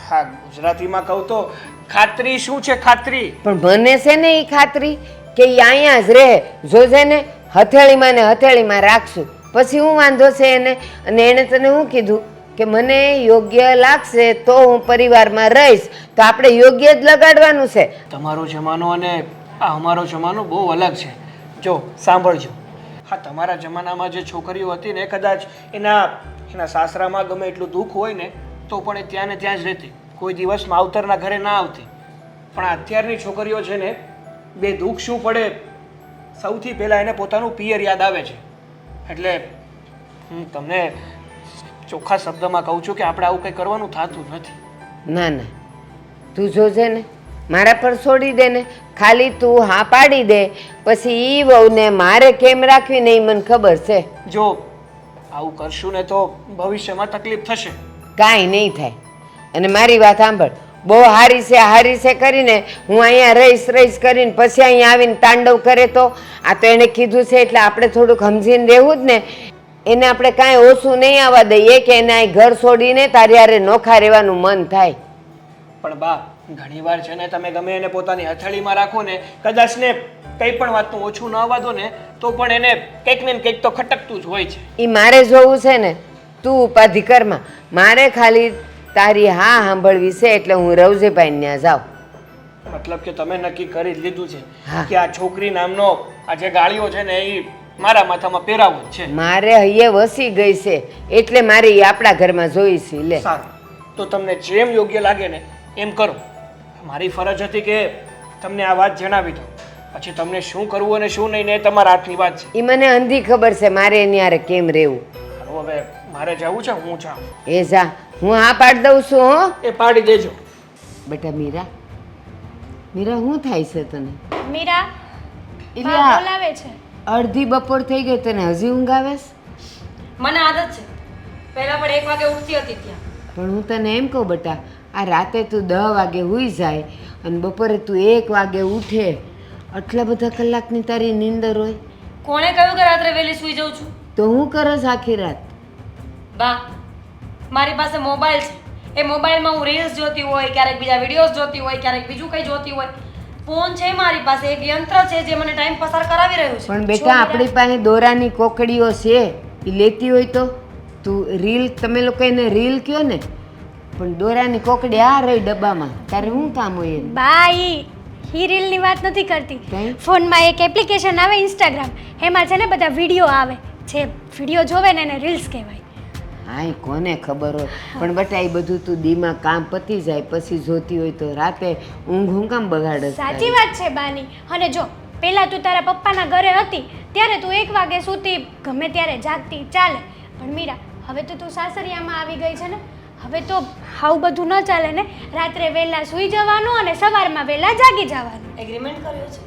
હા ગુજરાતીમાં કહું તો ખાતરી શું છે? ખાતરી. પણ મને છે ને એ ખાતરી કે એ અહીંયા જ રહે. જોજે ને હથેળીમાં ને હથેળીમાં રાખશું પછી હું વાંધો છે એને. અને એણે તને શું કીધું કે મને યોગ્ય લાગશે તો હું પરિવારમાં રહીશ. તો આપણે યોગ્ય જ લગાડવાનું છે. તમારો જમાનો અને આ અમારો જમાનો બહુ અલગ છે. જો સાંભળજો, હા તમારા જમાનામાં જે છોકરીઓ હતી ને કદાચ એના સાસરામાં ગમે એટલું દુઃખ હોય ને તો પણ એ ત્યાં ને ત્યાં જ રહેતી, કોઈ દિવસ માવતરના ઘરે ના આવતી. પણ અત્યારની છોકરીઓ છે ને બે દુઃખ શું પડે સૌથી પહેલાં એને પોતાનું પિયર યાદ આવે છે. એટલે હું તમને ચોખ્ખા શબ્દમાં કહું છું કે આપણે આવું કંઈ કરવાનું થતું નથી. ના ના તું જોજે ને મારા પર છોડી દે ને. ખાલી તું હા પાડી દે પછી ઈ વહુને મારે કેમ રાખવી ને એ મને ખબર છે. જો આવું કરશું ને તો ભવિષ્યમાં તકલીફ થશે. કાંઈ નહીં થાય. અને મારી વાત સાંભળ, બહુ હારી છે કરીને હું અહીંયા રહીશ કરીને પછી અહીંયા આવીને તાંડવ કરે તો આ તો એણે કીધું છે એટલે આપણે થોડુંક સમજીને રહેવું જ ને. એને આપણે કાંઈ ઓછું નહીં આવવા દઈએ કે એને અહીં ઘર છોડીને તારી હારે નોખા રહેવાનું મન થાય. પણ બા ઘણીવાર છે ને તમે ગમે એને પોતાની હથેળીમાં રાખો ને કદાચ ને કંઈ પણ વાતનું ઓછું ન આવવા દો ને તો પણ એને કંઈક ને કંઈક તો ખટકતું જ હોય છે. એ મારે જોવું છે ને, તું ઉપાધિ કરમાં. મારે ખાલી તારી હા સાંભળવી છે એટલે હું રવજીભાઈ ત્યાં જાઉં. મતલબ કે તમે નક્કી કરી જ લીધું છે હા. કે આ છોકરી નામનો આ જે ગાળીઓ છે ને એ મારા માથામાં પહેરાવો જ છે. મારે હૈયે વસી ગઈ છે એટલે મારે ઈ આપણા ઘરમાં જોઈ છે. લે સારું, તો તમને જેમ યોગ્ય લાગે ને એમ કરો. મારી ફરજ હતી કે તમને આ વાત જણાવી દઉં. પછી તમને શું કરવું અને શું નહીં ને એ તમારા હાથની વાત છે. એ મને અંધી ખબર છે મારે એની હારે કેમ રહેવું. સારું, હવે મારે જવું છે, હું જાઉં. એ જા, હું હા પાડી દઉં છું. હો એ પાડી દેજો. બેટા મીરા, મીરા શું થાય છે તને? મીરા એટલે બા આ બોલાવે છે. અડધી બપોર થઈ ગઈ તને હજી ઊંઘ આવે છે? મને આદત છે, પહેલા પણ 1 વાગે ઉઠતી હતી ત્યાં. પણ હું તને એમ કહું બેટા, આ રાતે તું 10 વાગે સૂઈ જાય અને બપોરે તું 1 વાગે ઉઠે, આટલા બધા કલાકની તારી નીંદર હોય કોણે કહ્યું કે રાત્રે વહેલી સૂઈ જાઉં છું? તો હું કરસ આખી રાત? બા, મારી પાસે મોબાઈલ છે. એ મોબાઈલમાં હું રીલ્સ જોતી હોય, ક્યારેક બીજા વિડીયોઝ જોતી હોય, ક્યારેક બીજું કંઈ જોતી હોય. ફોન છે મારી પાસે, એક યંત્ર છે જે મને ટાઈમ પસાર કરાવી રહ્યું છે. પણ બેટા આપણી પાસે દોરાની કોકડીઓ છે, એ લેતી હોય તો તું રીલ, તમે લોકો એને રીલ કયો ને, પણ દોરાની કોકડી આ રહી ડબ્બામાં, તારે શું કામ હોય એને? બા ઈ રીલની વાત નથી કરતી. કઈ? ફોનમાં એક એપ્લિકેશન આવે ઇન્સ્ટાગ્રામ, એમાં છે ને બધા વિડીયો આવે. જે વિડીયો જોવે ને એને રીલ્સ કહેવાય. હા એ કોને ખબર હોય, પણ બેટા એ બધું તું દીમાં કામ પતી જાય પછી જોતી હોય તો રાતે ઊંઘ હું કામ બગાડસ? સાચી વાત છે બાની. અને જો પહેલા તું તારા પપ્પાના ઘરે હતી ત્યારે તું 1 વાગે સૂતી, ગમે ત્યારે જાગતી, ચાલે. પણ મીરા, હવે તો તું સાસરિયામાં આવી ગઈ છે ને, હવે તો આવું બધું ન ચાલે ને. રાત્રે વહેલા સૂઈ જવાનું અને સવારમાં વહેલા જાગી જવાનું. એગ્રીમેન્ટ કર્યો છે?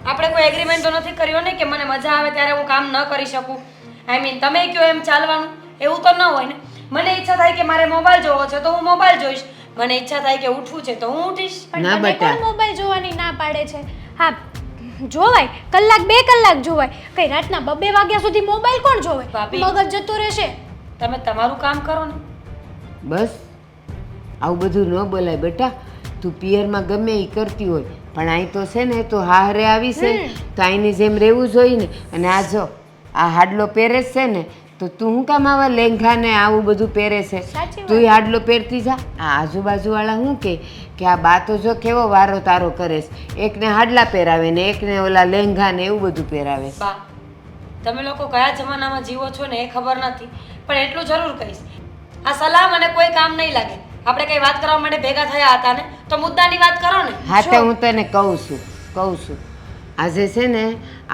આપણે કોઈ એગ્રીમેન્ટ તો નથી કર્યો ને કે મને મજા આવે ત્યારે હું કામ ન કરી શકું. આઈ મીન તમે કહો એમ ચાલવાનું, એવું તો ન હોય ને. મને ઈચ્છા થાય કે મારે મોબાઈલ જોવો છે તો હું મોબાઈલ જોઈશ, મને ઈચ્છા થાય કે ઉઠવું છે તો હું ઉઠીશ. ના પણ તને બેટા. કોણ મોબાઈલ જોવાની ના પાડે છે? હા જોવાય, કલાક 2 કલાક જોવાય, કઈ રાતના 2 વાગ્યા સુધી મોબાઈલ કોણ જોવે? ભાભી. મગજ જતું રહેશે. તમે તમારું કામ કરો ને. બસ આવું બધું ન બોલાય બેટા. તું પિયરમાં ગમે એ કરતી હોય પણ અહીં તો છે ને તો હારે આવી છે તો અહીંની જેમ રહેવું જોઈએ ને. અને આ જો આ હાડલો પહેરે જ છે ને તો તું શું કામ આવા લેંઘા ને આવું બધું પહેરે છે? સાચી વાત. તું એ હાડલો પહેરતી જા. આ આજુબાજુવાળા શું કે આ બા તો જો કેવો વારો તારો કરે છે, એકને હાડલા પહેરાવે ને એકને ઓલા લેંઘા ને એવું બધું પહેરાવે. બા, તમે લોકો કયા જમાનામાં જીવો છો ને એ ખબર નથી, પણ એટલું જરૂર કહીશ, આ સલાહ મને કોઈ કામ નહીં લાગે. આપણે કઈ વાત કરવા માટે ભેગા થયા હતા ને તો મુદ્દાની વાત કરો ને. હા તે હું તને કહું છું આજે છે ને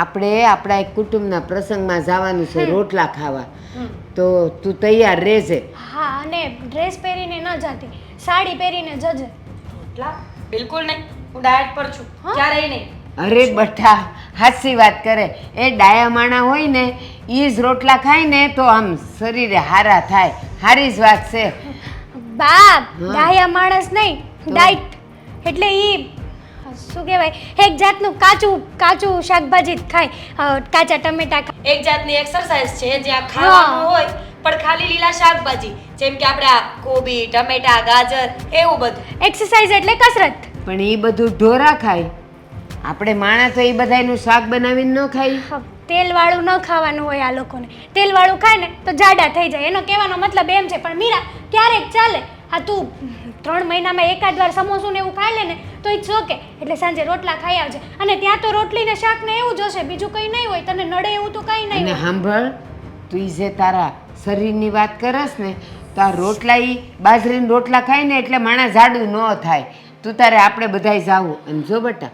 આપણે આપણા એક કુટુંબના પ્રસંગમાં જવાનું છે રોટલા ખાવા, તો તું તૈયાર રહેજે. હા, અને ડ્રેસ પહેરીને ન જાતી, સાડી પહેરીને જજે. એટલા બિલકુલ નહીં, હું ડાયટ પર છું, ક્યારેય નહીં. અરે બઠા હાચી વાત કરે. એ ડાયા માણા હોય ને એ જ રોટલા ખાય ને તો આમ શરીરે હારા થાય. હારી જ વાત છે. બા ડાયા માણસ નહીં, ડાઈટ એટલે ઈ શું કહેવાય, એક જાતનું કાચું શાકભાજી જ ખાય, કાચા ટમેટા ખાય. એક જાતની એક્સરસાઇઝ છે જ્યાં ખાવાનું હોય પણ ખાલી લીલા શાકભાજી, જેમ કે આપણે આ કોબી, ટમેટા, ગાજર એવું બધું. એક્સરસાઇઝ એટલે કસરત. પણ એ બધું ઢોરા ખાય, આપણે માણસ તો એ બધાનું શાક બનાવીને ન ખાઈ. તેલવાળું ન ખાવાનું હોય આ લોકોને. તેલવાળું ખાય ને તો જાડા થઈ જાય, એનો કહેવાનો મતલબ એમ છે. પણ મીરા, ક્યારેક ચાલે. હા તું 3 મહિનામાં એકાદ વાર સમોસું ને એવું ખાઈ લે ને તો ઇટ્સ ઓકે. એટલે સાંજે રોટલા ખાઈ આવજે. અને ત્યાં તો રોટલી ને શાક ને એવું જ હશે, બીજું કંઈ નહીં હોય. તને નડે એવું તો કંઈ નહીં અને હોય. સાંભળ, તું જે તારા શરીરની વાત કરસ ને તો આ રોટલા ઈ બાજરીના રોટલા ખાય ને એટલે માણસ જાડું ન થાય. તું તારે આપણે બધાય જાવું. અને જો બેટા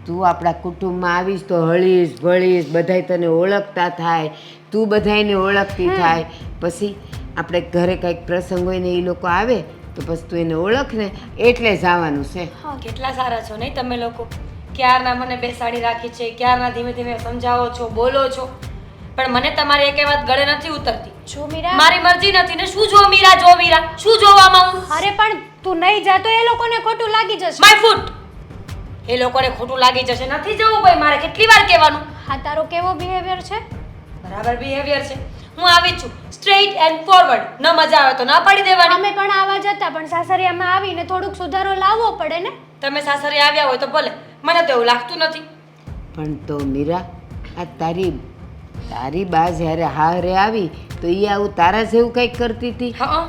તું આપણા કુટુંબમાં આવીશ તો હળીશ ભળીશ, બધાય તને ઓળખતા થાય, તું બધાયને ઓળખતી થાય. પછી આપણે ઘરે કંઈક પ્રસંગ હોય ને એ લોકો આવે તો પછી તું એને ઓળખ ને એટલે જવાનું છે. કેટલા સારા છો નહીં તમે લોકો. ક્યારના મને બેસાડી રાખી છે, ક્યારના ધીમે ધીમે સમજાવો છો, બોલો છો, પણ મને તમારી એકે વાત ગળે નથી ઉતરતી. જો મીરા, મારી મરજી નથી ને. શું જો મીરા, શું જોવામાં હું? અરે પણ તું નહીં જા તો એ લોકોને ખોટું લાગી જશે. My foot. એ લોકોને ખોટું લાગી જશે, નથી જવું ભાઈ મારે. કેટલી વાર કહેવાનું? હા, તારો કેવો બિહેવિયર છે? બરાબર બિહેવિયર છે. હું આવી જ છું, સ્ટ્રેટ એન્ડ ફોરવર્ડ. ન મજા આવે તો ના પાડી દેવાની. અમે પણ આવા જ હતા પણ સાસરિયામાં આવીને થોડુંક સુધારો લાવવો પડે ને. તમે સાસરે આવ્યા હોય તો ભલે, મને તો એવું લાગતું નથી. પણ તો મીરા, આ તારી બા જ્યારે હારે આવી તો એ આવું તારા જેવું કંઈક કરતી હતી. હા,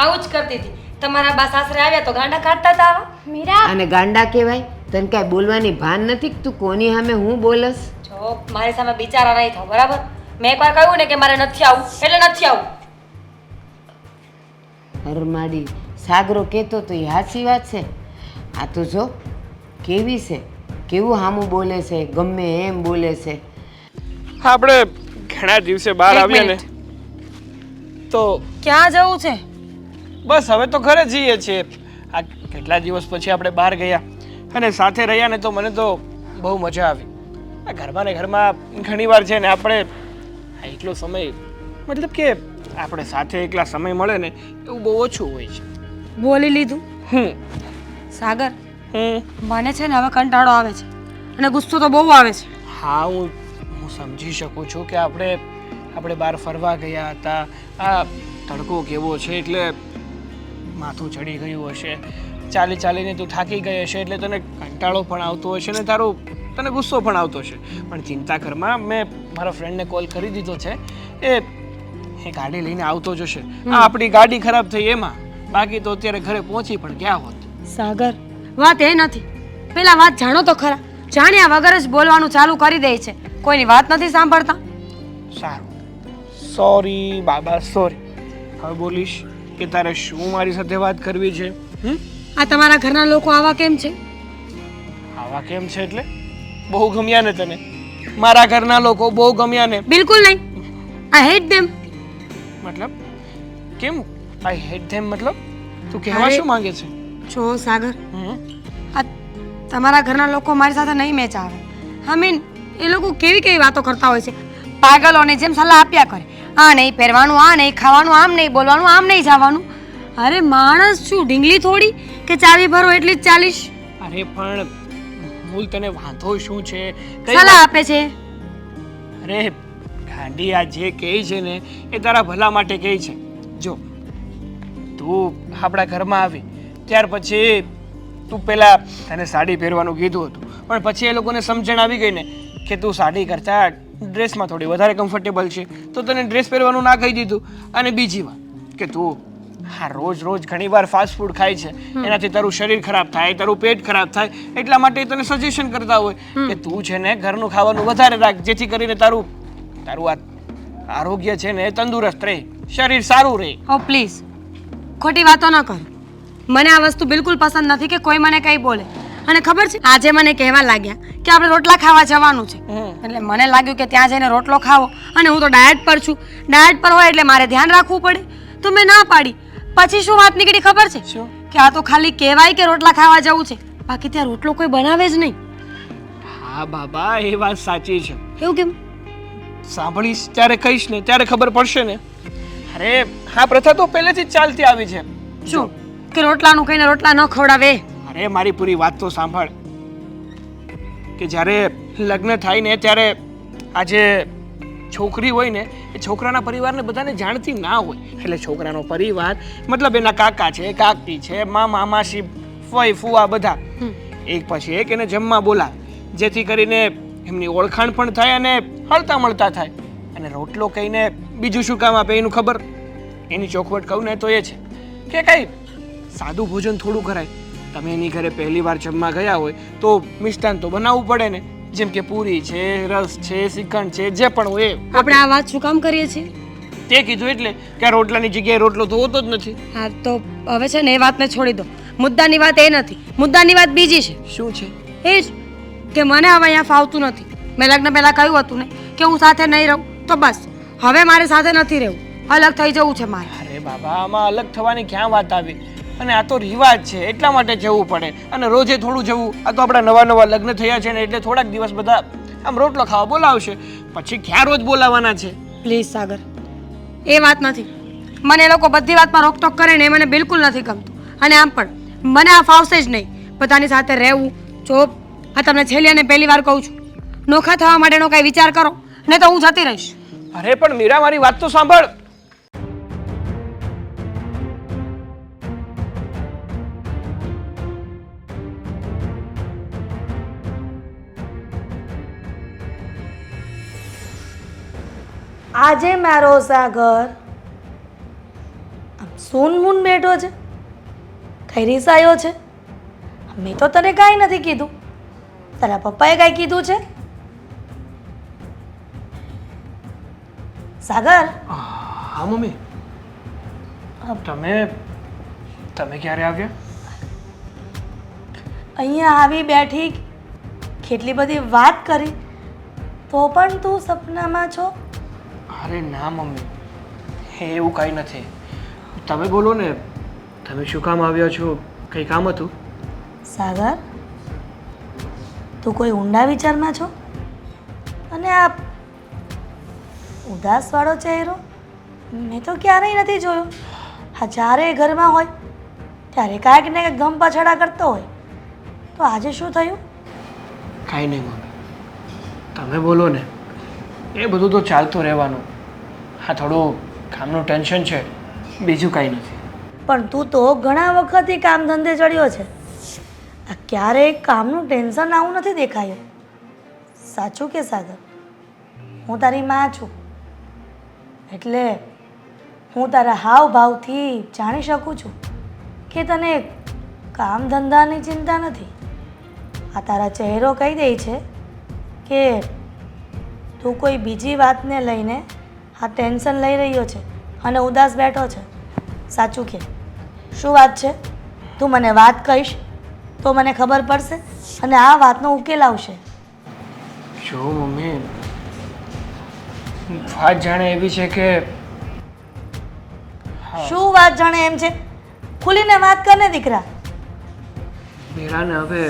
આવું જ કરતી હતી. તમારા બા સાસરે આવ્યા તો ગાંડા કાઢતા હતા આવા. મીરા અને ગાંડા કહેવાય? તને કાંઈ બોલવાની ભાન નથી કે તું કોની સામે હું બોલસ? જો મારી સામે બિચારા નહીં થાવ, બરાબર? મેં એકવાર કહ્યું ને કે મારે નથી આવું એટલે નથી આવું. હરમાડી સાગરો કહેતો તો એ સાચી વાત છે. આ તો જો કેવી છે, કેવું સામું બોલે છે, ગમે એમ બોલે છે. આપણે ઘણા દિવસે બહાર એક આવ્યા ને તો ક્યાં જવું છે? બસ હવે તો ઘરે જઈએ છીએ. આ કેટલા દિવસ પછી આપણે બહાર ગયા અને સાથે રહ્યા ને તો મને તો બહુ મજા આવી. આ ઘરમાં ને ઘરમાં ઘણીવાર છે ને આપણે આ એકલો સમય મતલબ કે આપણે સાથે એકલા સમય મળે ને એવું બહુ ઓછું હોય છે. બોલી લીધું. સાગર, મને છે ને હવે કંટાળો આવે છે અને ગુસ્સો તો બહુ આવે છે. હા, હું સમજી શકું છું કે આપણે બહાર ફરવા ગયા હતા. આ તડકો કેવો છે એટલે માથું ચડી ગયું હશે, ચાલી ચાલીને તું થાકી ગઈ હશે એટલે તને કંટાળો પણ આવતો હશે ને તને ગુસ્સો પણ આવતો હશે. પણ ચિંતા કરમાં, મેં મારા ફ્રેન્ડને કોલ કરી દીધો છે. એ ગાડી લઈને આવતો જ હશે. આ આપણી ગાડી ખરાબ થઈ એમાં, બાકી તો અત્યારે ઘરે પહોંચી પણ ક્યાં હોત. સાગર, વાત એ નથી. પેલા વાત જાણો તો ખરા. જાણ્યા વગર જ બોલવાનું ચાલુ કરી દે છે. કોઈની વાત નથી સાંભળતા. સારું, સોરી બાબા, સોરી. હવે બોલીશ કે તારે શું મારી સાથે વાત કરવી છે? આ તમારા ઘરના લોકો આવા કેમ છે? આવા કેમ છે એટલે? બહુ ગમ્યા ને તને? મારા ઘરના લોકો બહુ ગમ્યા ને? બિલકુલ નહીં. આઈ હેટ ધેમ. મતલબ કેમ આઈ હેટ ધેમ? મતલબ તું કહેવા શું માંગે છે? જો સાગર, આ તમારા ઘરના લોકો મારી સાથે નહીં મેચ આવે. આઈ મીન એ લોકો કેવી કેવી વાતો કરતા હોય છે, પાગલોને જેમ સલાહ આપ્યા કરે. આ નહીં પહેરવાનું, આ નહીં ખાવાનું, આમ નહીં બોલવાનું, આમ નહીં જવાનું. અરે માણસ છું, ઢીંગલી થોડી કે ચાવી ભરો એટલી જ ચાલીશ. અરે પણ મૂલ તને વાંધો શું છે? સલાહ આપે છે. અરે ગાંડી, આ જે કહે છે ને એ તારા ભલા માટે કહે છે. જો તું આપણા ઘરમાં આવી ત્યાર પછી તું પહેલા તને સાડી પહેરવાનું કીધું હતું, પણ પછી એ લોકોને સમજણ આવી ગઈ ને કે તું સાડી કરતાં ડ્રેસમાં થોડી વધારે કમ્ફર્ટેબલ છે તો તને ડ્રેસ પહેરવાનું ના કહી દીધું. અને બીજી વાત કે તું હા રોજ ઘણીવાર ફાસ્ટ ફૂડ ખાય છે, એનાથી તારું શરીર ખરાબ થાય, તારું પેટ ખરાબ થાય, એટલા માટે તને સજેશન કરતા હોય કે તું છે ને ઘરનું ખાવાનું વધારે રાખ, જેથી કરીને તારું આ આરોગ્ય છે ને તંદુરસ્ત રહે, શરીર સારું રહે. ઓ પ્લીઝ, ખોટી વાતો ન કરો. મને આ વસ્તુ બિલકુલ પસંદ નથી કે કોઈ મને કંઈ બોલે. અને ખબર છે, આજે મને કહેવા લાગ્યા કે આપણે રોટલા ખાવા જવાનું છે. એટલે મને લાગ્યું કે ત્યાં જઈને રોટલો ખાવો, અને હું તો ડાયટ પર છું. ડાયટ પર હોય એટલે મારે ધ્યાન રાખવું પડે. તો મેં ના પાડી. પછી શું વાત નીકળી ખબર છે? કે આ તો ખાલી કહેવાય કે રોટલા ખાવા જવું છે, બાકી ત્યાં રોટલો કોઈ બનાવે જ નહીં. હા બાબા, એ વાત સાચી છે. એવું કેમ? સાંભળીશ ત્યારે કહીશ ને ત્યારે ખબર પડશે ને. અરે હા, પ્રથા તો પહેલેથી જ ચાલતી આવી છે. શું કે રોટલાનું કહીને રોટલા ન ખવડાવે? અરે મારી પૂરી વાત તો સાંભળ. કે જ્યારે લગ્ન થાય ને ત્યારે આ જે છોકરી હોય ને એ છોકરાના પરિવારને બધાને જાણતી ના હોય. એટલે છોકરાનો પરિવાર મતલબ એના કાકા છે, કાકી છે, મામા, માસી, ફઈ, ફુવા બધા એક પછી એક એને જમવા બોલાવે, જેથી કરીને એમની ઓળખાણ પણ થાય અને હળતા મળતા થાય. અને રોટલો કહીને બીજું શું કામ આપે એનું ખબર? એની ચોખવટ કહું ને તો એ છે કે કંઈ સાદું ભોજન થોડું કરાય. તમે એની ઘરે પહેલી વાર જમવા ગયા હોય તો મિષ્ટાન તો બનાવવું પડે ને, જેમ કે પૂરી છે, રસ છે, શ્રીખંડ છે, જે પણ હોય એ. આપણે આ વાત શું કામ કરીએ છીએ? તે કીધું એટલે કે આ રોટલાની જગ્યાએ રોટલો તો હોતો જ નથી. હા તો હવે છે ને એ વાતને છોડી દો. મુદ્દાની વાત એ નથી, મુદ્દાની વાત બીજી છે. શું છે? એ જ કે મને હવે અહીંયા ફાવતું નથી. મેં લગ્ન પહેલા કહ્યું હતું ને કે હું સાથે નહીં રહું, તો બસ હવે મારે સાથે નથી રહેવું, અલગ થઈ જવું છે મારે. અરે બાબા, આમાં અલગ થવાની ક્યાં વાત આવી? અને આ તો રિવાજ છે એટલા માટે જવું પડે. અને રોજે થોડું જવું, આ તો આપણા નવા લગ્ન થયા છે ને એટલે થોડાક દિવસ બધા આમ રોટલો ખાવા બોલાવશે, પછી ક્યાં રોજ બોલાવવાના છે? પ્લીઝ સાગર, એ વાત નથી. મને એ લોકો બધી વાતમાં રોકટોક કરે ને એ મને બિલકુલ નથી ગમતું. અને આમ પણ મને આ ફાવશે જ નહીં બધાની સાથે રહેવું. જો આ તમને છેલ્લી અને પહેલી વાર કહું છું, નોખા થવા માટેનો કાંઈ વિચાર કરો, નહીં તો હું જતી રહીશ. અરે પણ મીરા મારી વાત તો સાંભળ. આજે મારો સાગર આમ સૂનમૂન બેઠો છે, કઈ રીસાયો છે? મેં તો તને કાંઈ નથી કીધું, તારા પપ્પાએ કાંઈ કીધું છે? સાગર, હા મમ્મી, તમે તમે ક્યારે આવ્યા? અહીંયા આવી બેઠી, કેટલી બધી વાત કરી, તો પણ તું સપનામાં છો? અરે ના મમ્મી, એવું કાંઈ નથી. તમે બોલો ને, તમે શું કામ આવ્યા છો? કંઈ કામ હતું? સાગર, તું કોઈ ઊંડા વિચારમાં છો? અને આ ઉદાસવાળો ચહેરો મેં તો ક્યારેય નથી જોયો. હા, જ્યારે ઘરમાં હોય ત્યારે કાંઈક ને કાંઈક ગમ પછાડા કરતો હોય, તો આજે શું થયું? કાંઈ નહીં મમ્મી, તમે બોલો ને. એ બધું તો ચાલતું રહેવાનું. હા, થોડું કામનું ટેન્શન છે, બીજું કાંઈ નથી. પણ તું તો ઘણા વખતથી કામ ધંધે ચડ્યો છે, આ ક્યારેય કામનું ટેન્શન આવું નથી દેખાયું. સાચું કે સાગર? હું તારી માં છું, એટલે હું તારા હાવભાવથી જાણી શકું છું કે તને કામ ધંધાની ચિંતા નથી. આ તારા ચહેરો કહી દે છે કે તું કોઈ બીજી વાતને લઈને આ ટેન્શન લઈ રહ્યો છે અને ઉદાસ બેઠો છે. સાચું કે? શું વાત છે? તું મને વાત કહીશ તો મને ખબર પડશે અને આ વાતનો ઉકેલ આવશે. જો મમ્મી, વાત જાણે એવી છે કે શું વાત જાણે એમ છે? ખુલીને વાત કર ને દીકરા. મીરાને હવે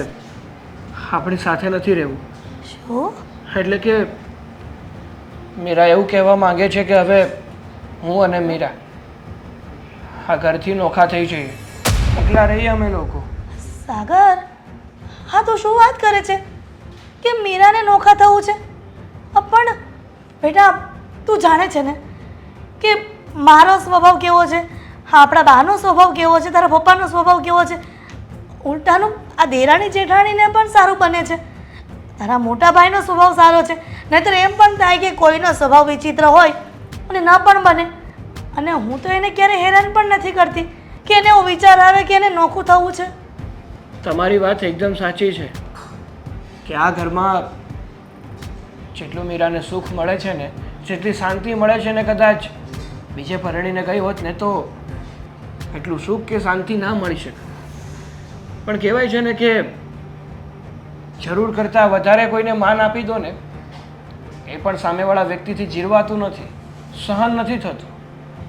આપણી સાથે નથી રહેવું. શું? એટલે કે મીરા એવું કહેવા માંગે છે કે હવે હું અને મીરા આ ઘરથી નોખા થઈ જઈએ, એકલા રહીએ અમે લોકો. સાગર, હા તો શું વાત કરે છે કે મીરાને નોખા થવું છે? પણ બેટા, તું જાણે છે ને કે મારો સ્વભાવ કેવો છે, આપણા બાનો સ્વભાવ કેવો છે, તારા પપ્પાનો સ્વભાવ કેવો છે. ઉલટાનું આ દેરાણી જેઠાણીને પણ સારું બને છે, તારા મોટા ભાઈનો સ્વભાવ સારો છે. નહીંતર એમ પણ થાય કે કોઈનો સ્વભાવ વિચિત્ર હોય અને ન પણ બને. અને હું તો એને ક્યારે હેરાન પણ નથી કરતી કે એને એવો વિચાર આવે કે એને નોખું થવું છે. તમારી વાત એકદમ સાચી છે કે આ ઘરમાં જેટલું મીરાને સુખ મળે છે ને, જેટલી શાંતિ મળે છે ને, કદાચ બીજે પરણીને ગઈ હોત ને તો એટલું સુખ કે શાંતિ ના મળી શકે. પણ કહેવાય છે ને કે જરૂર કરતાં વધારે કોઈને માન આપી દો ને, એ પણ સામેવાળા વ્યક્તિથી જીરવાતું નથી, સહન નથી થતું.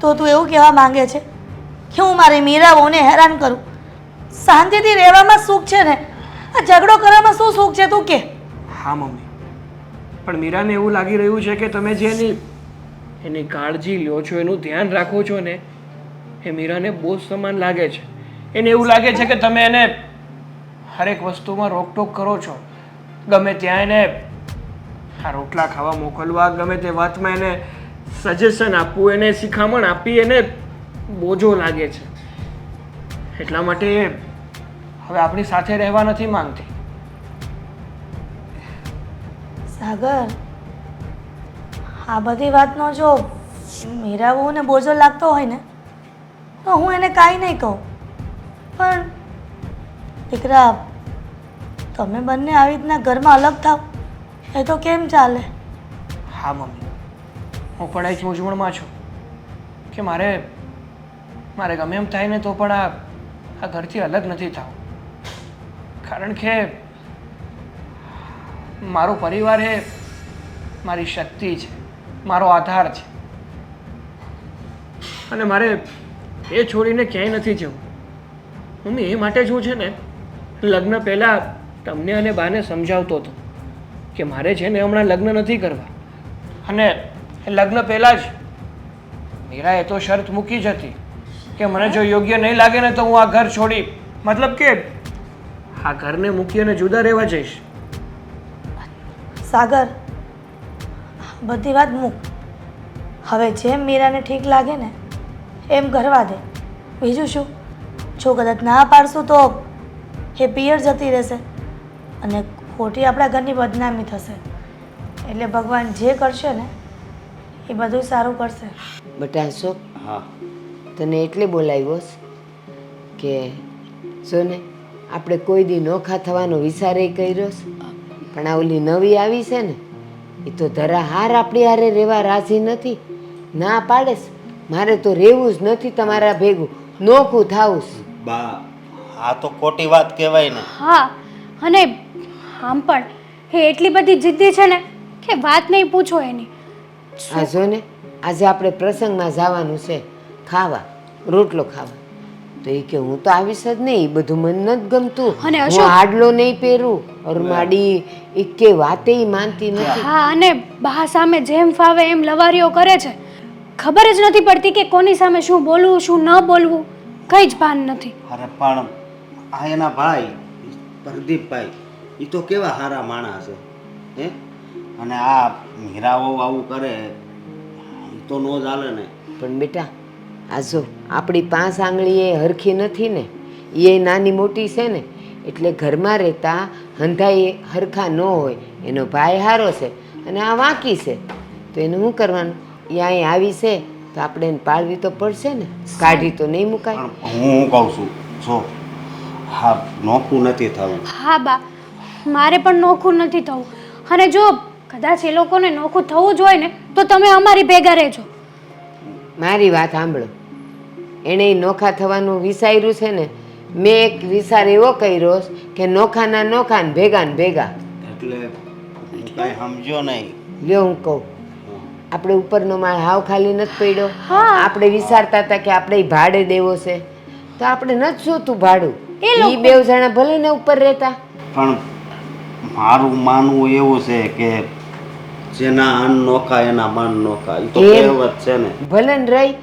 તો તું એવું કહેવા માંગે છે કે હું મારી મીરાઓને હેરાન કરું? શાંતિથી રહેવામાં સુખ છે ને, આ ઝઘડો કરવામાં શું સુખ છે તું કે? હા મમ્મી, પણ મીરાને એવું લાગી રહ્યું છે કે તમે જે એની કાળજી લ્યો છો, એનું ધ્યાન રાખો છો ને, એ મીરાને બોજ સમાન લાગે છે. એને એવું લાગે છે કે તમે એને હરેક વસ્તુમાં રોકટોક કરો છો, ગમે ત્યાં એને આ રોટલા ખાવા મોકલવા, ગમે તે વાતમાં એને સજેશન આપવું, એને શિખામણ આપી, એને બોજો લાગે છે. એટલા માટે હવે આપણી સાથે રહેવા નથી માંગતી. સાગર, આ બધી વાતનો જો મીરાઓને બોજો લાગતો હોય ને તો હું એને કાંઈ નહીં કહું. પણ દીકરા, તમે બંને આવી રીતના ઘરમાં અલગ થાવ એ તો કેમ ચાલે? હા મમ્મી, હું પણ એ જ મૂંઝવણમાં છું કે મારે ગમે એમ થાય ને તો પણ આ ઘરથી અલગ નથી થવું. કારણ કે મારો પરિવાર એ મારી શક્તિ છે, મારો આધાર છે, અને મારે એ છોડીને ક્યાંય નથી જવું. મમ્મી, એ માટે જ હું છે ને લગ્ન પહેલાં તમને અને બાને સમજાવતો હતો કે મારે છે ને હમણાં લગ્ન નથી કરવા. અને લગ્ન પહેલાં જ મીરાએ તો શરત મૂકી જ હતી કે મને જો યોગ્ય નહીં લાગે ને તો હું આ ઘર છોડી, મતલબ કે આ ઘરને મૂકી અને જુદા રહેવા જઈશ. સાગર, બધી વાત મૂક. હવે જેમ મીરાને ઠીક લાગે ને એમ કરવા દે. બીજું શું, જો કદાચ ના પાડશું તો એ પિયર જતી રહેશે અને ખોટી આપણા ઘરની બદનામી થશે. એટલે ભગવાન જે કરશે ને એ બધું સારું કરશે. બટા અશોક, હા તને એટલે બોલાવ્યો છે કે જો ને આપણે કોઈ દી નોખા થવાનો વિચારે કર્યો છે, પણ આ ઓલી નવી આવી છે ને એ તો ધરા હાર આપણી હારે રહેવા રાજી નથી. ના પાડેસ, મારે તો રહેવું જ નથી તમારા ભેગું, નોખું થાવું છે. બા આ તો ખોટી વાત કહેવાય ને. હા, અને આમ પણ એ એટલી બધી જિદ્દી છે ને કે વાત નહીં પૂછો એની. આ જો ને આજે આપણે પ્રસંગમાં જવાનું છે, ખાવા રોટલો ખાવા, તો એ કે હું તો આવીશ જ નહીં, એ બધું મને નથી ગમતું, અને હું અશોક- આડલો નહીં પહેરું, અરમાડી એ કે વાતે ઈ માનતી નથી. હા, અને બા સામે જેમ ફાવે એમ લવારીઓ કરે છે. ખબર જ નથી પડતી કે કોની સામે શું બોલવું શું ન બોલવું, કઈ જ ભાન નથી. અરે પણ આ એના ભાઈ પ્રદીપભાઈ એ તો કેવા સારા માણસ છે હે, અને આ મીરાઓ આવું કરે એ તો નો ચાલે ને. પણ બેટા આ જો આપણી 5 આંગળી એ હરખી નથી ને, એ નાની મોટી છે ને, એટલે ઘરમાં રહેતા હંધાઈ હરખા ન હોય. એનો ભાઈ હારો છે અને આ વાંકી છે, તો એને શું કરવાનું? એ અહીં આવી છે તો આપણે એને પાળવી તો પડશે ને, કાઢી તો નહીં મુકાય. પણ હું કહું છું જો હા નોખું નથી થવું. હા બા, મારે પણ નોખું નથી થવું, અને જો કદાચ એ લોકોને નોખું થવું જ હોય ને તો તમે અમારી ભેગા રહેજો. મારી વાત સાંભળો, એણે નોખા થવાનું વિચાર્યું છે ને, મેં એક વિચાર એવો કર્યો કે નોખાના નોખા ને ભેગા. એટલે હું કાંઈ સમજ્યો નહીં. લ્યો હું કહું, આપણે ઉપરનો માળ હાવ ખાલી નથી પડ્યો. હા. આપણે વિચારતા હતા કે આપણે ઈ ભાડે દેવો છે, તો આપણે નથી જોતું ભાડું. એ લોકો- ઈ 2 જણા ભલે ને ઉપર રહેતા. પણ મારું માનવું એવું છે કે જેના અન્ન નોખા એના મન નોખા, એ તો એમ. કહેવત છે ને. ભલે ને રહી,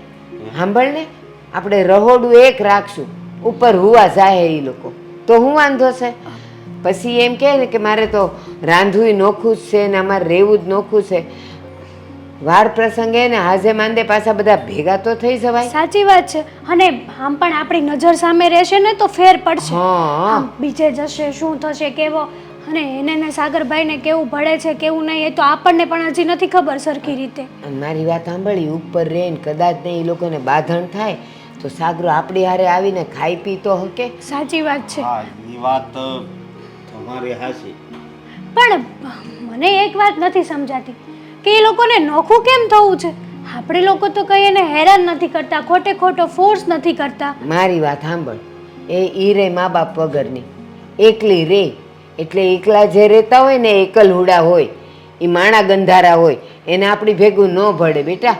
સાંભળ ને, આપણે રહોડું એક રાખશું, ઉપર હુવા જાય એ લોકો, તો હું વાંધો છે? પછી એમ કહે ને કે મારે તો રાંધવું નોખું જ છે ને અમારે રહેવું જ નોખું છે. વાર પ્રસંગે ને હાજે માંદે પાછા બધા ભેગા તો થઈ જવાય. સાચી વાત છે, અને આમ પણ આપણી નજર સામે રહેશે ને તો ફેર પડશે. હા આમ બીજે જશે શું થશે કેવો, અને એને ને સાગરભાઈને કેવું ભળે છે કેવું નહીં એ તો આપણને પણ હજી નથી ખબર સરખી રીતે. અને મારી વાત સાંભળી, ઉપર રહીને કદાચ ને એ લોકોને બાંધણ થાય તો સાગરો આપણી હારે આવીને ખાઈ પી તો હકે. સાચી વાત છે, હા એ વાત તમારી હાચી. પણ મને એક વાત નથી સમજાતી કે એ લોકોને નોખું કેમ થવું છે. આપણે લોકો તો કઈ એને હેરાન નથી કરતા, ખોટે ખોટો ફોર્સ નથી કરતા. મારી વાત સાંભળ, ઈ રે મા બાપ વગરની એકલી રે, એટલે એકલા જે રહેતા હોય ને એકલ હુડા હોય, એ માણા ગંધારા હોય, એને આપણી ભેગું ન ભળે બેટા.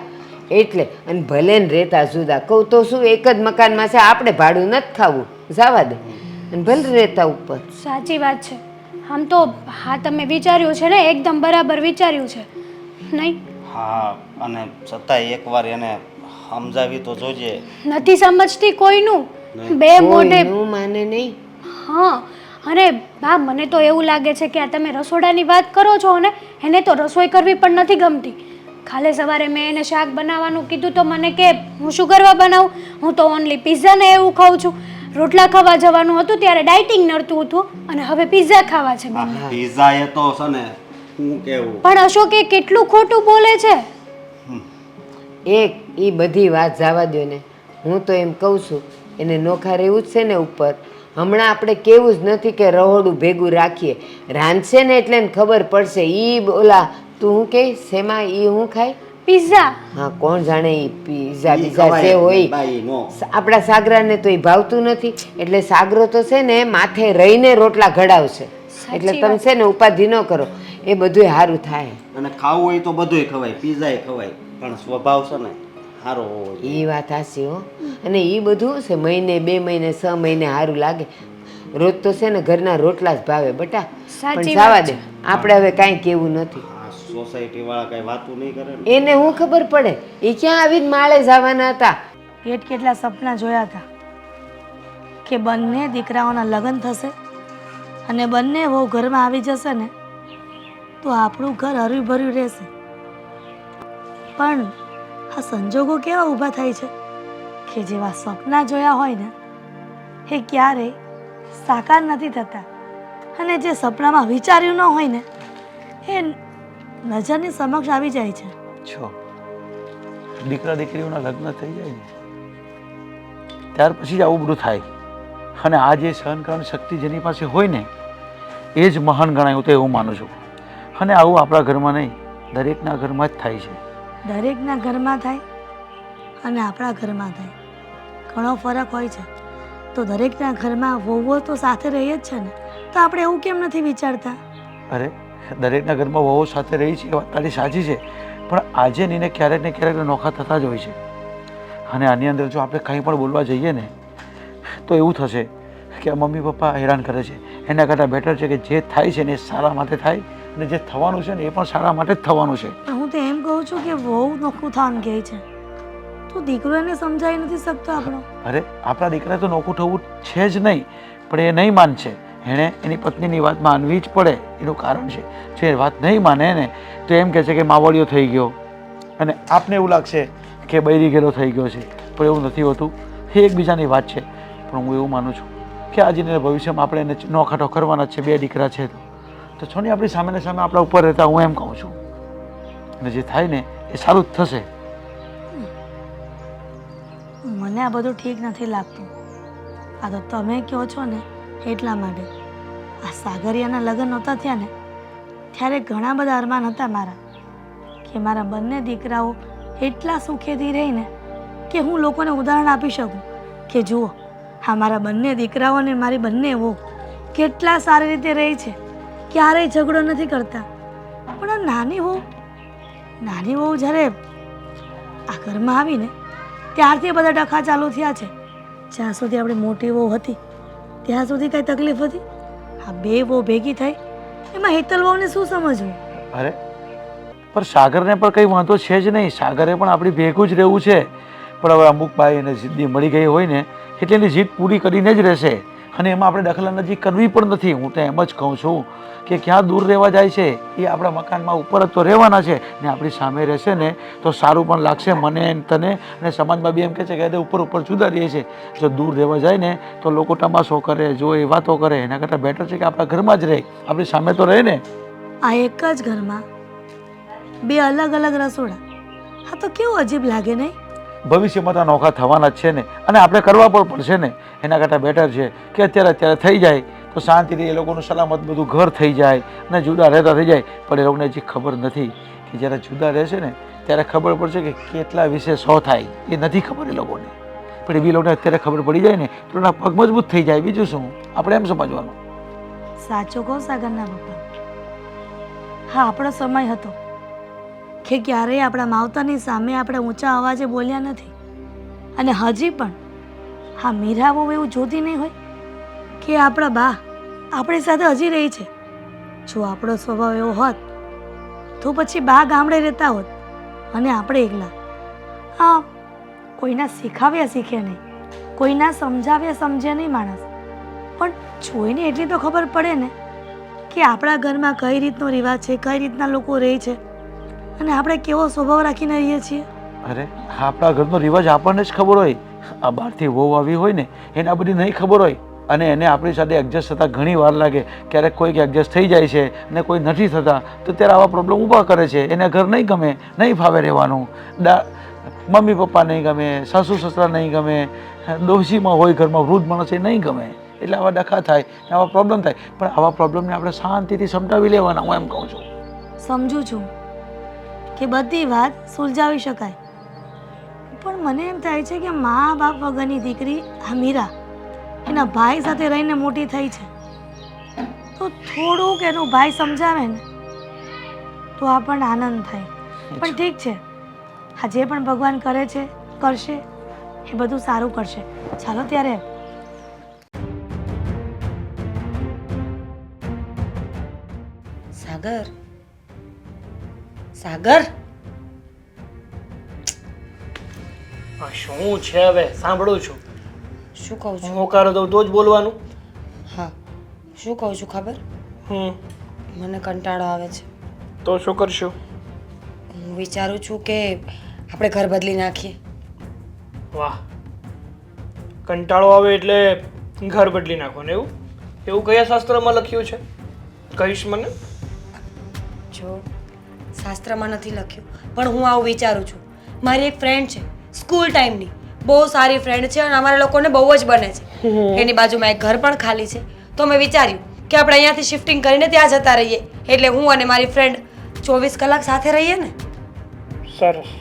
એટલે અને ભલે ને રહેતા જુદા, કહું તો શું, એક જ મકાનમાં છે, આપણે ભાડું નથી ખાવું, જવા દે, અને ભલે રહેતા ઉપર. સાચી વાત છે. આમ તો હા તમે વિચાર્યું છે ને, એકદમ બરાબર વિચાર્યું છે નહીં? હા અને છતાંય એકવાર એને સમજાવી તો જોજે. નથી સમજતી કોઈનું, બે મોઢે. કોઈનું માને નહીં. હા, અને બા મને તો એવું લાગે છે કે આ તમે રસોડાની વાત કરો છો ને, એને તો રસોઈ કરવી પણ નથી ગમતી. કાલે સવારે મેં એને શાક બનાવવાનું કીધું તો મને કે હું શું કરવા બનાવું, હું તો ઓનલી પિઝા ને એવું ખાઉં છું. રોટલા ખાવા જવાનું હતું ત્યારે ડાયટિંગ નડતું હતું અને હવે પિઝા ખાવા છે બેન. પીઝા એ તો છે ને હું કેવું. પણ અશોક એ કેટલું ખોટું બોલે છે. એક એ બધી વાત જવા દો ને, હું તો એમ કહું છું એને નોખા રહેવું જ છે ને ઉપર. હમણાં આપણે કેવું જ નથી કે રહોડું ભેગું રાખીએ, રાંધશે ને એટલે એને ખબર પડશે. ઈ ઓલા તું હું કે શેમાં ઈ હું ખાય? પિઝા. હા, કોણ જાણે ઈ પીઝા ઈ બીઝા ખવાય જે જ હોય. નહીં બાઈ, નો. આપણા સાગરાને તો એ ભાવતું નથી, એટલે સાગરો તો છે ને માથે રહીને રોટલા ઘડાવશે. એટલે તમે છે ને ઉપાધિ ન કરો, એ બધું સારું થાય. અને ખાવું હોય તો બધુંય ખવાય, પીઝાય ખવાય, પણ સ્વભાવ છે ને સારો હોવો જોઈએ. એ વાત હાચી હો. અને એ બધું છે મહિને 2 મહિને 6 મહિને સારું લાગે. રોજ તો છે ને ઘરના રોટલા જ ભાવે બટા. પણ સાચી જવા વાત દે, આપણે હવે કાંઈ કેવું નથી. આ સોસાયટી વાળા કઈ વાતું નહીં કરે ને. એને હું ખબર પડે, એ ક્યાં આવીને માળે જવાના હતા. પેટ કેટલા સપના જોયા હતા કે બંને દીકરાઓના લગ્ન થશે અને બંને વહુ ઘરમાં આવી જશે ને તો આપણું ઘર હર્યું ભર્યું રહેશે. પણ આ સંજોગો કેવા ઊભા થાય છે કે જેવા સપના જોયા હોય ને એ ક્યારેય સાકાર નથી થતા, અને જે સપનામાં વિચાર્યું ન હોય ને એ નજરની સમક્ષ આવી જાય છે. છો દીકરા દીકરીઓના લગ્ન થઈ જાય ને ત્યાર પછી જ આવું બધું થાય. અને આ જે સહન કરવાની શક્તિ જેની પાસે હોય ને એ જ મહાન ગણાય, હું તો એવું માનું છું. અને આવું આપણા ઘરમાં નહીં, દરેકના ઘરમાં જ થાય છે. દરેકના ઘરમાં થાય અને આપણા ઘરમાં થાય ઘણો ફરક હોય છે. તો દરેકના ઘરમાં વહુઓ તો સાથે રહી જ છે ને, તો આપણે એવું કેમ નથી વિચારતા? અરે દરેકના ઘરમાં વહુ સાથે રહી છે એ વાત તારી સાચી છે, પણ આજે નીને ક્યારેક ને ક્યારેક નોખા થતા જ હોય છે. અને આની અંદર જો આપણે કંઈ પણ બોલવા જઈએ ને તો એવું થશે કે મમ્મી પપ્પા હેરાન કરે છે, એના કરતાં બેટર છે કે જે થાય છે ને એ સારા માટે થાય, અને જે થવાનું છે ને એ પણ સારા માટે જ થવાનું છે. પણ હું તો એમ કહું છું કે વહુ નોખું થવાનું કહે છે, તો દીકરો એને સમજાવી નથી શકતો આપણો? અરે આપણા દીકરા તો નોખું થવું છે જ નહીં, પણ એ નહીં માનશે. એણે એની પત્નીની વાત માનવી જ પડે, એનું કારણ છે. જો એ વાત નહીં માને ને તો એમ કહે છે કે માવડિયો થઈ ગયો, અને આપને એવું લાગશે કે બૈરી ગેલો થઈ ગયો છે, પણ એવું નથી હોતું. એ એકબીજાની વાત છે. પણ હું એવું માનું છું કે આજે ભવિષ્યમાં આપણે એને નોખાટો કરવાના જ છે. બે દીકરા છે તો છો ને આપણી સામે ને સામે આપણા ઉપર રહેતા, હું એમ કહું છું. અને જે થાય ને એ સારું જ થશે. મને આ બધું ઠીક નથી લાગતું. આ તો તમે કહો છો ને એટલા માટે. આ સાગરિયાના લગ્ન નહોતા થયા ને ત્યારે ઘણા બધા અરમાન હતા મારા કે મારા બંને દીકરાઓ એટલા સુખેથી રહીને કે હું લોકોને ઉદાહરણ આપી શકું કે જુઓ હા મારા બંને દીકરાઓ અને મારી બંને વહુ કેટલા સારી રીતે રહી છે, ક્યારેય ઝઘડો નથી કરતા. પણ આ નાની વહુ જ્યારે આ ઘરમાં આવીને ત્યારથી બધા ડખા ચાલુ થયા છે. જ્યાં સુધી આપણી મોટી વહુ હતી ત્યાં સુધી કઈ તકલીફ હતી. આ બે વહુ ભેગી થઈ એમાં હેતલ વહુને શું સમજવું? અરે પણ સાગરને પણ કંઈ વાંધો છે જ નહીં, સાગરે પણ આપણી ભેગું જ રહેવું છે. પણ હવે અમુક બાઈ એને જીદ્દી મળી ગઈ હોય ને એટલે એની જીદ પૂરી કરીને જ રહેશે, અને એમાં આપણે દખલઅંદાજી કરવી પણ નથી. હું તો એમ જ કહું છું કે ક્યાં દૂર રહેવા જાય છે, એ આપણા મકાનમાં ઉપર જ તો રહેવાના છે, ને આપણી સામે રહેશે ને તો સારું પણ લાગશે મને તને, અને સમાજમાં બી એમ કહે છે કે ઉપર જુદા રહીએ છે. જો દૂર રહેવા જાય ને તો લોકો તમાશો કરે, જો એ વાતો કરે, એના કરતાં બેટર છે કે આપણા ઘરમાં જ રહે, આપણી સામે તો રહે ને. આ એક જ ઘરમાં બે અલગ અલગ રસોડા, હા તો કેવું અજીબ લાગે નહીં? ભવિષ્યમાં તો નોખા થવાના જ છે ને, અને આપણે કરવા પણ પડશે ને. એના કરતાં બેટર છે કે અત્યારે થઈ જાય તો શાંતિથી એ લોકોનું સલામત બધું ઘર થઈ જાય અને જુદા રહેતા થઈ જાય. પણ એ લોકોને હજી ખબર નથી કે જ્યારે જુદા રહેશે ને ત્યારે ખબર પડશે કે કેટલા વિશે 100 થાય, એ નથી ખબર એ લોકોને. પણ એ બી લોકોને અત્યારે ખબર પડી જાય ને તો એના પગ મજબૂત થઈ જાય. બીજું શું આપણે એમ સમજવાનું. સાચું કહું સાગરના પપ્પા, હા આપણો સમય હતો કે ક્યારેય આપણા માવતરની સામે આપણે ઊંચા અવાજે બોલ્યા નથી. અને હજી પણ હા મીરા બહુ એવું જોતી નહીં હોય કે આપણા બા આપણી સાથે હજી રહી છે. જો આપણો સ્વભાવ એવો હોત તો પછી બા ગામડે રહેતા હોત અને આપણે એકલા. હા કોઈના શીખાવ્યા શીખે નહીં, કોઈના સમજાવ્યા સમજે નહીં માણસ, પણ જોઈને એટલી તો ખબર પડે ને કે આપણા ઘરમાં કઈ રીતનો રિવાજ છે, કઈ રીતના લોકો રહે છે, અને આપણે કેવો સ્વભાવ રાખીને રહીએ છીએ. અરે આપણા ઘરનો રિવાજ આપણને જ ખબર હોય, આ બહારથી વહુ આવી હોય ને એને આ બધી નહીં ખબર હોય, અને એને આપણી સાથે એડજસ્ટ થતાં ઘણી વાર લાગે. ક્યારેક કોઈક એડજસ્ટ થઈ જાય છે અને કોઈ નથી થતા, તો ત્યારે આવા પ્રોબ્લેમ ઊભા કરે છે. એને ઘર નહીં ગમે, નહીં ફાવે રહેવાનું, મમ્મી પપ્પા નહીં ગમે, સાસુ સસરા નહીં ગમે, ડોશીમાં હોય ઘરમાં વૃદ્ધ માણસ એ નહીં ગમે, એટલે આવા ડખા થાય, આવા પ્રોબ્લેમ થાય. પણ આવા પ્રોબ્લેમને આપણે શાંતિથી સમજાવી લેવાના, હું એમ કહું છું. સમજુ છું કે બધી વાત સુલઝાવી શકાય, પણ મને એમ થાય છે કે મા બાપ વગરની દીકરી આ મીરા એના ભાઈ સાથે રહીને મોટી થઈ છે, તો થોડુંક એનો ભાઈ સમજાવે ને તો આપણને આનંદ થાય. પણ ઠીક છે, આ જે પણ ભગવાન કરે છે કરશે, એ બધું સારું કરશે. ચાલો ત્યારે સાગર, સાગર, આ શું છે હવે? સાંભળું છું. શું કહું છું? હું હોકારો દઉં તો જ બોલવાનું. હા શું કહું છું ખબર? મને કંટાળો આવે છે. તો શું કરશું? હું વિચારું છું કે આપણે ઘર બદલી નાખીએ. વાહ, કંટાળો આવે એટલે ઘર બદલી નાખો ને એવું એવું કયા શાસ્ત્રમાં લખ્યું છે? કહીશ મને? જો શાસ્ત્રમાં નથી લખ્યું, પણ હું આવું વિચારું છું. મારી એક ફ્રેન્ડ છે સ્કૂલ ટાઈમની, બહુ સારી ફ્રેન્ડ છે અને અમારા લોકોને બહુ જ બને છે. એની બાજુમાં એક ઘર પણ ખાલી છે, તો મેં વિચાર્યું કે આપણે અહીંયાથી શિફ્ટિંગ કરીને ત્યાં જતા રહીએ, એટલે હું અને મારી ફ્રેન્ડ 24 કલાક સાથે રહીએ ને. સરસ.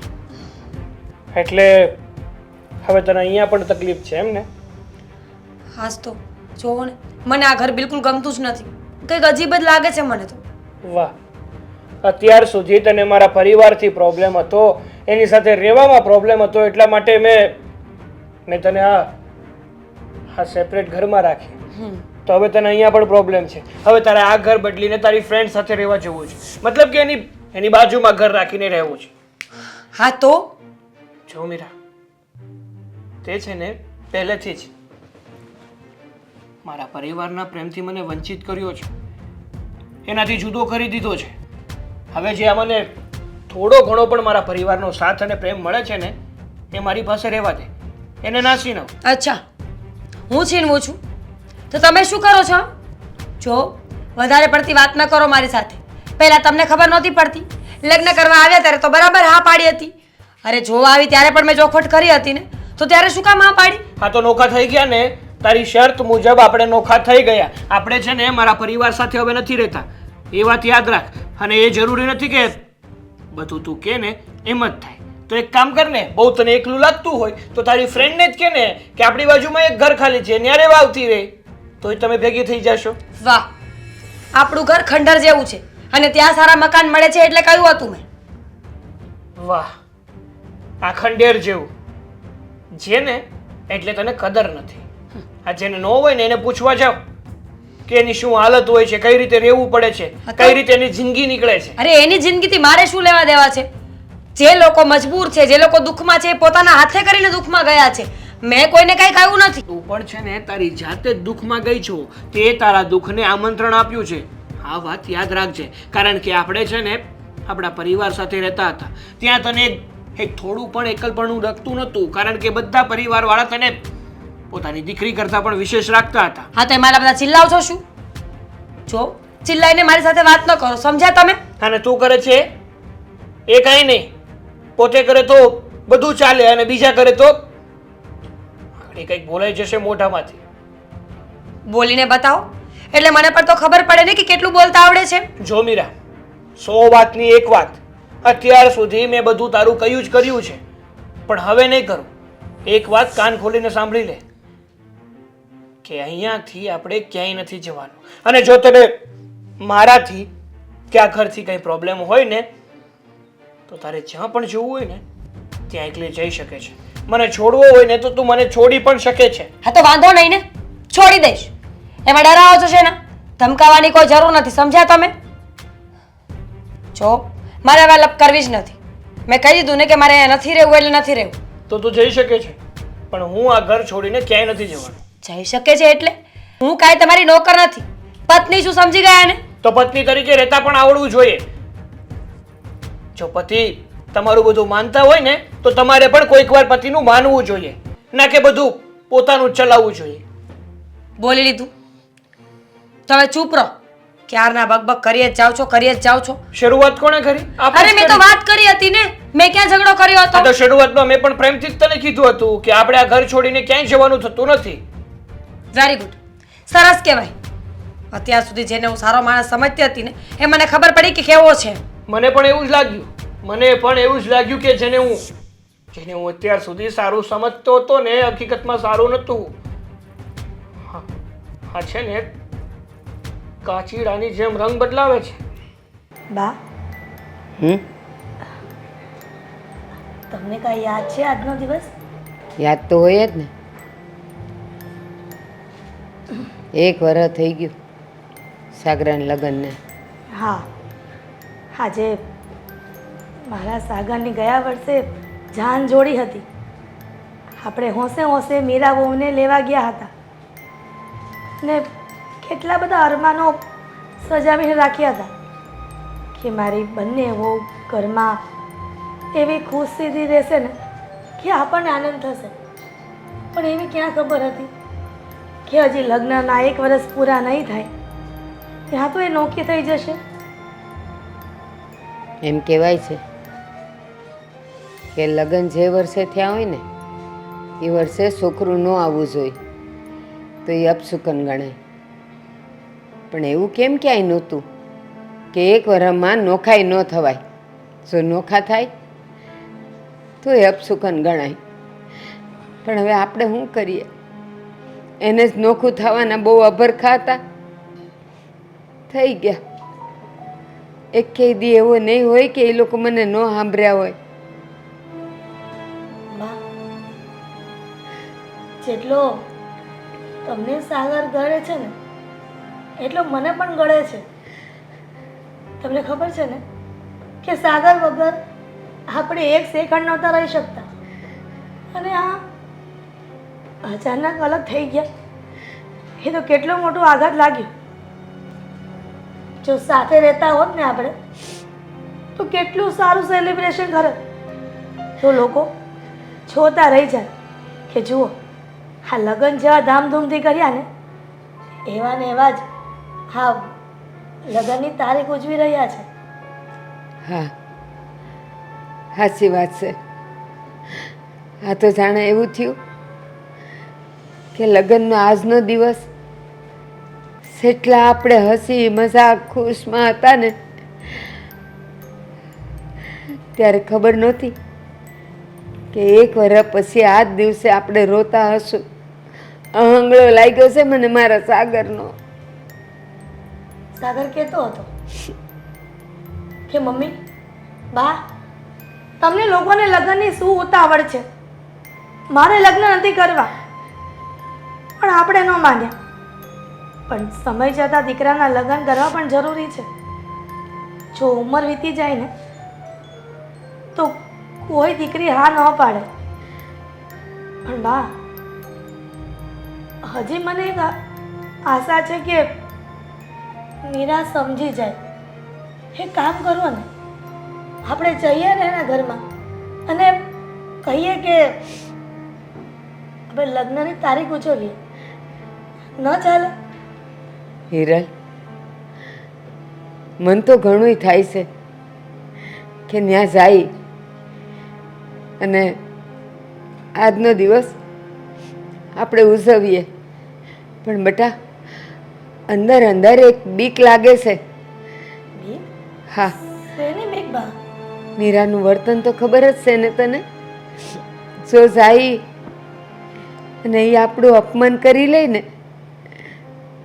એટલે હવે તને અહીંયા પણ તકલીફ છે એમ ને? હાસ તો જોવો ને, મને આ ઘર બિલકુલ ગમતું જ નથી. કંઈક અજીબ જ લાગે છે મને તો. વાહ, અત્યાર સુધી તને મારા પરિવારથી પ્રોબ્લેમ હતો, એની સાથે રહેવામાં પ્રોબ્લેમ હતો, એટલા માટે મેં તને આ સેપરેટ ઘરમાં રાખી. તો હવે તને અહીંયા પણ પ્રોબ્લેમ છે. હવે તારે આ ઘર બદલીને તારી ફ્રેન્ડ સાથે રહેવા જવું છે, મતલબ કે એની બાજુમાં ઘર રાખીને રહેવું છે. હા તો જો મીરા, તે છે ને પહેલેથી જ મારા પરિવારના પ્રેમથી મને વંચિત કર્યો છે, એનાથી જુદો કરી દીધો છે. હવે જે આ મને થોડો ઘણો પણ મારા પરિવારનો સાથ અને પ્રેમ મળે છે ને, એ મારી પાસે રહેવા દે, એને નાસી ન. અચ્છા, હું છીનવું છું તો તમે શું કરો છો? જો વધારે પડતી વાત ન કરો મારી સાથે. પહેલાં તમને ખબર નહોતી પડતી, લગ્ન કરવા આવ્યા ત્યારે તો બરાબર હા પાડી હતી. અરે જોવા આવી ત્યારે પણ મેં ચોખવટ કરી હતી ને, તો ત્યારે શું કામ હા પાડી? હા તો નોખા થઈ ગયા ને, તારી શરત મુજબ આપણે નોખા થઈ ગયા. આપણે છે ને મારા પરિવાર સાથે હવે નથી રહેતા, એ વાત યાદ રાખ. અને એ જરૂરી નથી કે બધું તું કે ને એમ જ થાય. તો એક કામ કર ને, બહુ તને એકલું લાગતું હોય તો તારી ફ્રેન્ડને જ કે ને કે આપણી બાજુમાં એક ઘર ખાલી છે, ન્યારે આવતી રહે, તોય તમે ભેગી થઈ જશો. વાહ, આપણું ઘર ખંડર જેવું છે અને ત્યાં સારા મકાન મળે છે એટલે કહ્યું હતું મેં. વાહ, આ ખંડેર જેવું છે ને, એટલે તને કદર નથી. આ જેને ન હોય ને એને પૂછવા જાવ કે એની શું હાલત હોય છે, કઈ રીતે રહેવું પડે છે, કઈ રીતે એની જિંદગી નીકળે છે. અરે એની જિંદગીથી મારે શું લેવા દેવા છે? જે લોકો મજબૂર છે, જે લોકો દુઃખમાં છે, એ પોતાના હાથે કરીને દુઃખમાં ગયા છે. મેં કોઈને કંઈ કહ્યું નથી. તું પણ છે ને તારી જાતે જ દુઃખમાં ગઈ છો, તે તારા દુઃખને આમંત્રણ આપ્યું છે. આ વાત યાદ રાખજે, કારણ કે આપણે છે ને આપણા પરિવાર સાથે રહેતા હતા, ત્યાં તને એક થોડું પણ એકલપણું લાગતું નહોતું, કારણ કે બધા પરિવારવાળા તને પોતાની દીકરી કરતાં પણ વિશેષ રાખતા હતા. હા તો મારા બધા ચિલ્લાવ છો શું? જો ચિલ્લાઈને મારી સાથે વાત ન કરો, સમજ્યા તમે? અને તું કરે છે એ કાંઈ નહીં, પોતે કરે તો બધું ચાલે અને બીજા કરે તો આગળ કંઈક બોલાઈ જશે મોઢામાંથી. બોલીને બતાવો એટલે મને પણ તો ખબર પડે ને કે કેટલું બોલતા આવડે છે. જો મીરા, 100 વાતની એક વાત, અત્યાર સુધી મેં બધું તારું કહ્યું જ કર્યું છે, પણ હવે નહીં કરું. એક વાત કાન ખોલીને સાંભળી લે કે અહીંયાથી આપણે ક્યાંય નથી જવાનું. અને જો તને મારાથી કે આ ઘરથી કંઈ પ્રોબ્લેમ હોય ને, તો તારે જ્યાં પણ જવું હોય ને ત્યાં એકલી જઈ શકે છે. મને છોડવો હોય ને તો તું મને છોડી પણ શકે છે. હા તો વાંધો નહીં ને, છોડી દઈશ. એમાં ડરાવો છો છે ને? ધમકાવાની કોઈ જરૂર નથી, સમજ્યા તમે? જો મારે હવે લપ કરવી જ નથી. મેં કહી દીધું ને કે મારે અહીંયા નથી રહેવું એટલે નથી રહેવું. તો તું જઈ શકે છે, પણ હું આ ઘર છોડીને ક્યાંય નથી જવાનું. જઈ શકે છે એટલે હું કાંઈ તમારી નોકર નથી, પત્ની શું, સમજી ગયા ને? તો પત્ની તરીકે રહેતા પણ આવડવું જોઈએ. જો પતિ તમારું બધું માનતા હોય ને, તો તમારે પણ કોઈક વાર પતિનું માનવું જોઈએ, ના કે બધું પોતાનું જ ચલાવવું જોઈએ. બોલી લીધું, તમે ચૂપ રહો. ક્યારના બકબક કરીએ જ જાઓ છો, કરીએ જ જાઓ છો. શરૂઆત કોણે કરી? આપણે અરે જ મેં તો કરી. વાત કરી હતી ને, મેં ક્યાં ઝઘડો કર્યો આ હતો? તો શરૂઆતમાં મેં પણ પ્રેમથી જ તને કીધું હતું કે આપણે આ ઘર છોડીને ક્યાંય જવાનું થતું નથી. વેરી ગુડ, સરસ કહેવાય. અત્યાર સુધી જેને હું સારો માણસ સમજતી હતી ને, એ મને ખબર પડી કે કેવો છે. મને પણ એવું જ લાગ્યું, કે જેને હું અત્યાર સુધી સારું સમજતો હતો ને, હકીકતમાં સારું નહોતું. હા છે ને, કાચીડાની જેમ રંગ બદલાવે છે. બા, તમને કાંઈ યાદ છે આજનો દિવસ? યાદ તો હોય જ ને. 1 વર્ષ થઈ ગયું સાગરાના લગ્નને. હા, આજે મારા સાગરની ગયા વર્ષે જાન જોડી હતી. આપણે હોંશે હોંશે મીરા વહુને લેવા ગયા હતા ને કેટલા બધા અરમાનો સજાવીને રાખ્યા હતા કે મારી બંને વહુ ઘરમાં એવી ખુશીથી રહેશે ને કે આપણને આનંદ થશે. પણ એવી ક્યાં ખબર હતી કે હજી લગ્નના 1 વર્ષ પૂરા નહીં થાય ત્યાં તો એ નોખી થઈ જશે. એમ કહેવાય છે કે લગ્ન જે વર્ષે થયા હોય ને એ વર્ષે છોકરું ન આવવું જોઈએ તો એ અપશુકન ગણાય. પણ એવું કેમ ક્યાંય નહોતું કે 1 વર્ષમાં નોખાઈ ન થવાય? જો નોખા થાય તો એ અપશુકન ગણાય. પણ હવે આપણે શું કરીએ? એને જ નોખું થવાના બહુ અભરખા હતા, થઈ ગયા. એકેય દી એવો નહીં હોય કે એ લોકો મને ન સાંભળ્યા હોય. બા, જેટલો તમને સાગર ગળે છે ને એટલો મને પણ ગળે છે. તમને ખબર છે ને કે સાગર વગર આપણે 1 સેકન્ડ નહોતા રહી શકતા, અને આ અચાનક અલગ થઈ ગયા એ તો કેટલો મોટો આઘાત લાગ્યો. જો સાથે રહેતા હોત ને આપણે તો કેટલું સારું સેલિબ્રેશન કરે. તો લોકો જોતા રહી જાય કે જુઓ આ લગ્ન જેવા ધામધૂમથી કર્યા ને એવા ને એવા જ હા લગ્નની તારીખ ઉજવી રહ્યા છે. હા, સાચી વાત છે. આ તો જાણે એવું થયું કે લગ્નનો આજનો દિવસ જેટલા આપણે હસી મજાક ખુશમાં હતા ને ત્યારે ખબર નહોતી કે 1 વર્ષ પછી આ જ દિવસે આપણે રોતા હશું. અહંગળો લાગ્યો છે મને મારા સાગરનો. સાગર કહેતો હતો કે મમ્મી, બા, તમને લોકોને લગ્નની શું ઉતાવળ છે? મારે લગ્ન નથી કરવા. પણ આપણે ન માન્યા. પણ સમય જતાં દીકરાના લગ્ન કરવા પણ જરૂરી છે. જો ઉંમર વીતી જાય ને તો કોઈ દીકરી હા ન પાડે. પણ બા, હજી મને એક આશા છે કે મીરા સમજી જાય. એ કામ કરો ને, આપણે જઈએ ને એના ઘરમાં અને કહીએ કે આપણે લગ્નની તારીખ ઉજવીએ. ન ચાલે? હિરલ, મન તો ઘણુંય થાય છે કે ત્યાં જાય અને આજનો દિવસ આપણે ઉજવીએ. પણ બેટા, અંદર અંદર એક બીક લાગે છે. બીક? હા, શેની બીક બા? મીરાનું વર્તન તો ખબર જ છે ને તને. જો જાય અને એ આપણું અપમાન કરી લે ને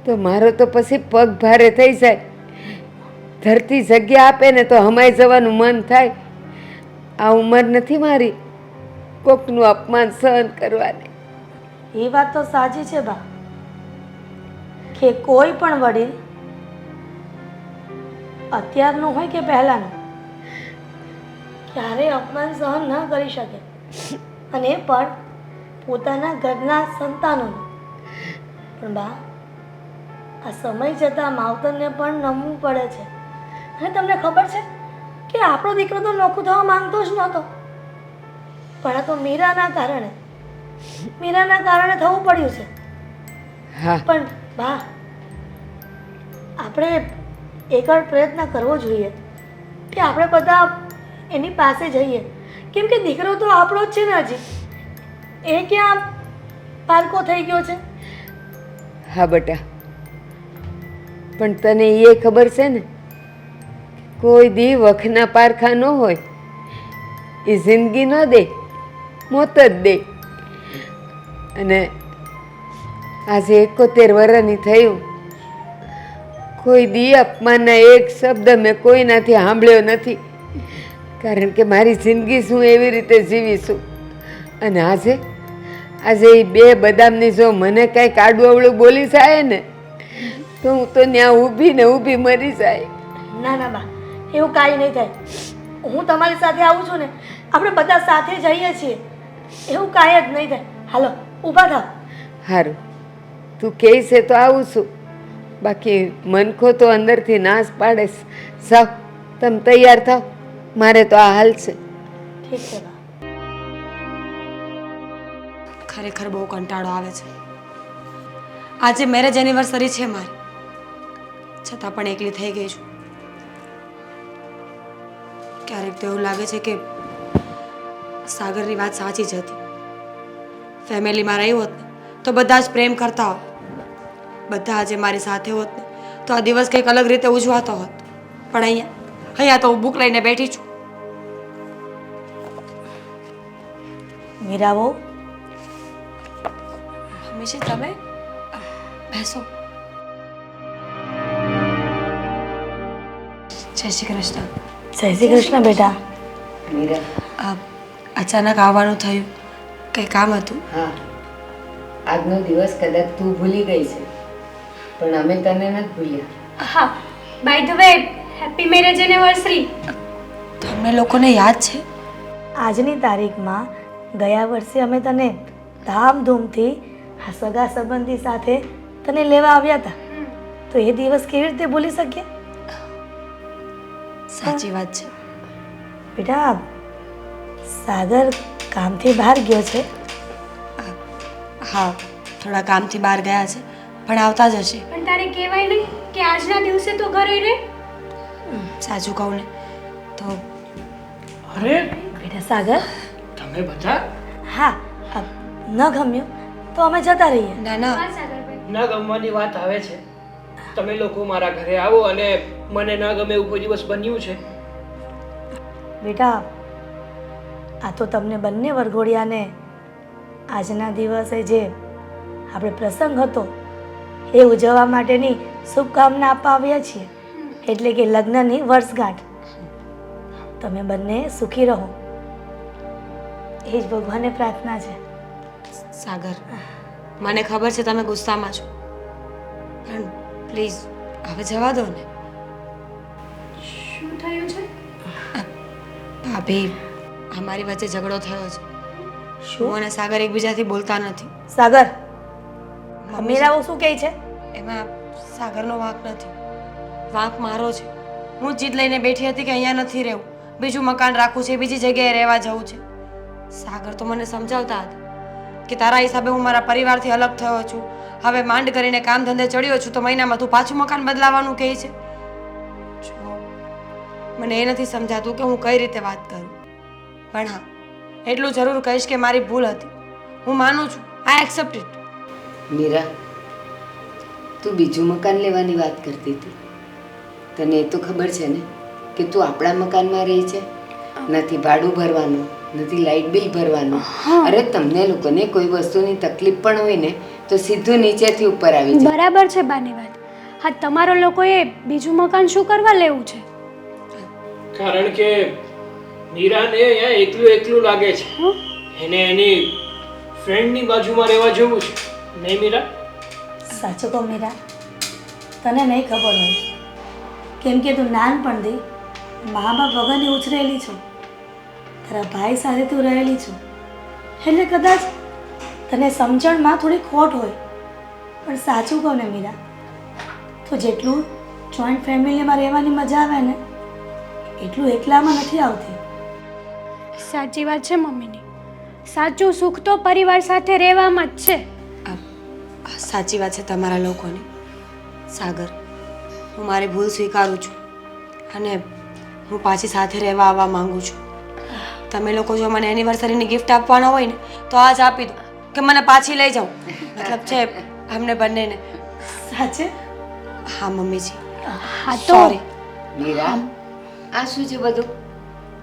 તો મારો તો પછી પગ ભારે થઈ જાય. ધરતી જગ્યા આપે ને તો હમાઈ જવાનું મન થાય. આ ઉંમર નથી મારી કોકનું અપમાન સહન કરવાની. એ વાત તો સાચી છે બા કે કોઈ પણ વડીલ અત્યારનું હોય કે પહેલાનું ક્યારેય અપમાન સહન ન કરી શકે, અને એ પણ પોતાના ઘરના સંતાનોનું. પણ બા, આ સમય જતાં માવતરને પણ નમવું પડે છે. અને તમને ખબર છે કે આપણો દીકરો તો નોખું થવા માંગતો જ નહોતો, પણ આ તો મીરાના કારણે થવું પડ્યું છે. હા, પણ બા, આપણે એકવાર પ્રયત્ન કરવો જોઈએ કે આપણે બધા એની પાસે જઈએ, કેમ કે દીકરો તો આપણો જ છે ને. હજી એ ક્યાં પારકો થઈ ગયો છે? હા બેટા, પણ તને એ ખબર છે ને કોઈ દી વખના પારખા ન હોય. એ જિંદગી ન દે, મોત જ દે. અને આજે 71 વર્ષની થયું, કોઈ દી અપમાનના એક શબ્દ મેં કોઈનાથી સાંભળ્યો નથી. કારણ કે મારી જિંદગી શું એવી રીતે જીવીશું. અને આજે એ 2 બદામની જો મને કાંઈક આડું અવળું બોલી જાય ને તો હું તો ત્યાં ઊભી મરી જાય. ના ના બા, એવું કાંઈ નહીં થાય. હું તમારી સાથે આવું છું ને, આપણે બધા સાથે જઈએ છીએ. એવું કાંઈ જ નહીં થાય. હાલો, ઊભા થાવ. સારું, તું કહે છે તો આવું છું. બાકી મનખો તો અંદરથી નાશ પાડે છે. સાવ તમે તૈયાર થાવ, મારે તો આ હાલ છે. ઠીક છે બા. ખરેખર બહુ કંટાળો આવે છે. આજે મેરેજ એનિવર્સરી છે મારી, છતાં પણ એકલી થઈ ગઈ છું. ક્યારેક તો એવું લાગે છે કે સાગરની વાત સાચી જ હતી. ફેમિલીમાં રહી હોત ને તો બધા જ પ્રેમ કરતા હોત, બધા આજે મારી સાથે હોત ને તો આ દિવસ કંઈક અલગ રીતે ઉજવાતો હોત. પણ અહીંયા તો હું બુક લઈને બેઠી છું. મીરા બહુ હંમેશા તમે બેસો. જય શ્રી કૃષ્ણ. જય શ્રી કૃષ્ણ બેટા. મીરા, અચાનક આવવાનું થયું, કંઈ કામ હતું? હા, આજનો દિવસ કદાચ તું ભૂલી ગઈ છે, પણ અમે તને નથી ભૂલ્યા. હા, by the way happy marriage anniversary. તમને લોકોને યાદ છે? આજની તારીખમાં ગયા વર્ષે અમે તને ધામધૂમથી આ સગા સંબંધી સાથે તને લેવા આવ્યા હતા, તો એ દિવસ કેવી રીતે ભૂલી શકીએ? સાચી વાત છે. બેટા, સાગર કામથી બહાર ગયો છે. હા, થોડા કામથી બહાર ગયા છે, પણ આવતા જ હશે. પણ તારે કહેવાય નહીં કે આજના દિવસે તો ઘરે રહે. સાચું કહું ને તો અરે બેટા સાગર, તમે બધા હા, ન ગમ્યું તો અમે જતા રહીએ. ના ના, હા સાગરભાઈ, ના ગમવાની વાત આવે છે. તમે લોકો મારા ઘરે આવો અને મને ના ગમે એવું કોઈ દિવસ બન્યું છે? બેટા, આ તો તમને બંને વરઘોડિયાને આજના દિવસે જે આપણે પ્રસંગ હતો એ ઉજવવા માટેની શુભકામના આપવા આવ્યા છીએ, એટલે કે લગ્નની વર્ષગાંઠ. તમે બંને સુખી રહો, એ જ ભગવાનને પ્રાર્થના છે. સાગર, મને ખબર છે તમે ગુસ્સામાં છો, પણ પ્લીઝ હવે જવા દો ને. શું થયું છે? ભાભી, અમારી વચ્ચે ઝઘડો થયો છે. શું? હું અને સાગર એકબીજાથી બોલતા નથી. સાગર, મીરાઓ શું કહે છે? એમાં સાગરનો વાંક નથી, વાંક મારો છે. હું જીદ લઈને બેઠી હતી કે અહીંયા નથી રહેવું, બીજું મકાન રાખવું છે, બીજી જગ્યાએ રહેવા જવું છે. સાગર તો મને સમજાવતા હતા કે તારા હિસાબે હું મારા પરિવારથી અલગ થયો છું, હવે માંડ કરીને કામ ધંધે ચડ્યો છું, તો મહિનામાં તું પાછું મકાન બદલાવાનું કહે છે. જો, મને એ નથી સમજાતું કે હું કઈ રીતે વાત કરું. પણ હા, એટલું જરૂર કહીશ કે મારી ભૂલ હતી. હું માનું છું, આઈ એક્સેપ્ટ ઇટ. મીરા, તું બીજું મકાન લેવાની વાત કરતી હતી. તને એ તો ખબર છે ને કે તું આપણા મકાનમાં રહી છે, નથી ભાડું ભરવાનું, નથી લાઇટ બિલ ભરવાનું. અરે તમને લોકોને કોઈ વસ્તુની તકલીફ પણ હોય ને તો સીધું નીચેથી ઉપર આવી જાય. બરાબર છે બાની વાત. હા, તમારો લોકોએ બીજું મકાન શું કરવા લેવું છે? કારણ કે મીરાને અહીંયા એકલું એકલું લાગે છે. એને એની ફ્રેન્ડની બાજુમાં રહેવા જેવું છે, નહીં મીરા? સાચું કહું મીરા, તને નહીં ખબર હોય, કેમ કે તું નાનપણથી મા બાપ વગરની ઉછરેલી છું, તારા ભાઈ સાથે તું રહેલી છું, એટલે કદાચ તને સમજણમાં થોડી ખોટ હોય. પણ સાચું કહું ને મીરા, તો જેટલું જોઈન્ટ ફેમિલીમાં રહેવાની મજા આવે ને એટલું એકલામાં નથી આવતી. સાચી વાત છે મમ્મીની. સાચું સુખ તો પરિવાર સાથે રહેવામાં જ છે. સાચી વાત છે તમારા લોકોની. સાગર, હું મારી ભૂલ સ્વીકારું છું અને હું પાછી સાથે રહેવા આવવા માંગુ છું. તમે લોકો જો મને એનિવર્સરીની ગિફ્ટ આપવાના હોય ને તો આજ આપી દો કે મને પાછી લઈ જાઓ. મતલબ છે અમને બંનેને. સાચે? હા મમ્મીજી, હા તો સોરી. મીરા, આ શું છે બધું?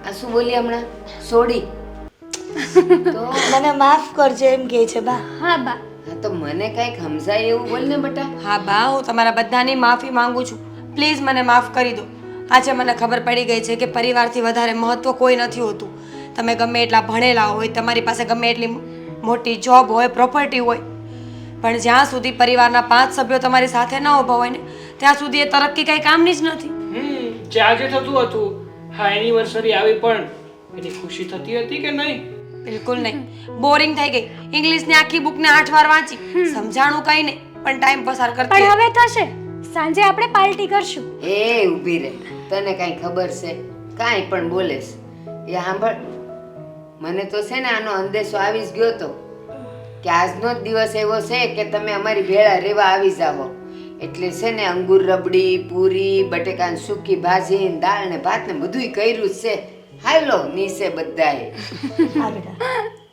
આ શું બોલી હમણાં? સોડી તો મને માફ કરજો એમ કહે છે બા. હા બા, હા તો મને કાંઈક સમજાય એવું બોલ ને બેટા. હા બા, હું તમારા બધાની માફી માંગુ છું. પ્લીઝ મને માફ કરી દો. આજે મને ખબર પડી ગઈ છે કે પરિવારથી વધારે મહત્વ કોઈ નથી હોતું. તમે ગમે એટલા ભણેલા હોય, તમારી પાસે ગમે એટલી મોટી જોબ હોય, પ્રોપર્ટી હોય, પણ જ્યાં સુધી પરિવારના 5 સભ્યો તમારી સાથે ન ઊભા હોય ને ત્યાં સુધી એ તરક્કી કંઈ કામની જ નથી. જે આજે થતું હતું, હા એનિવર્સરી આવી પણ એની ખુશી થતી હતી કે નહીં? બિલકુલ નહીં. બોરિંગ થઈ ગઈ. ઇંગ્લિશની આખી બુકને 8 વાર વાંચી, સમજાણું કંઈ નહીં, પણ ટાઈમ પસાર કરતી પણ હતી. હવે થશે. સાંજે આપણે પાર્ટી કરશું. એ ઊભી રહે, તને કાંઈ ખબર છે? કાંઈ પણ બોલેશ એ સાંભળ. મને તો છે ને આનો અંદેશો આવી જ ગયો હતો કે આજનો જ દિવસ એવો છે કે તમે અમારી ભેળા રહેવા આવી જાઓ. એટલે છે ને અંગુર રબડી, પૂરી, બટેકાની સૂકી ભાજી, દાળ ને ભાત ને બધુંય કર્યું જ છે. હાલો નીચે બધાએ. હા બેટા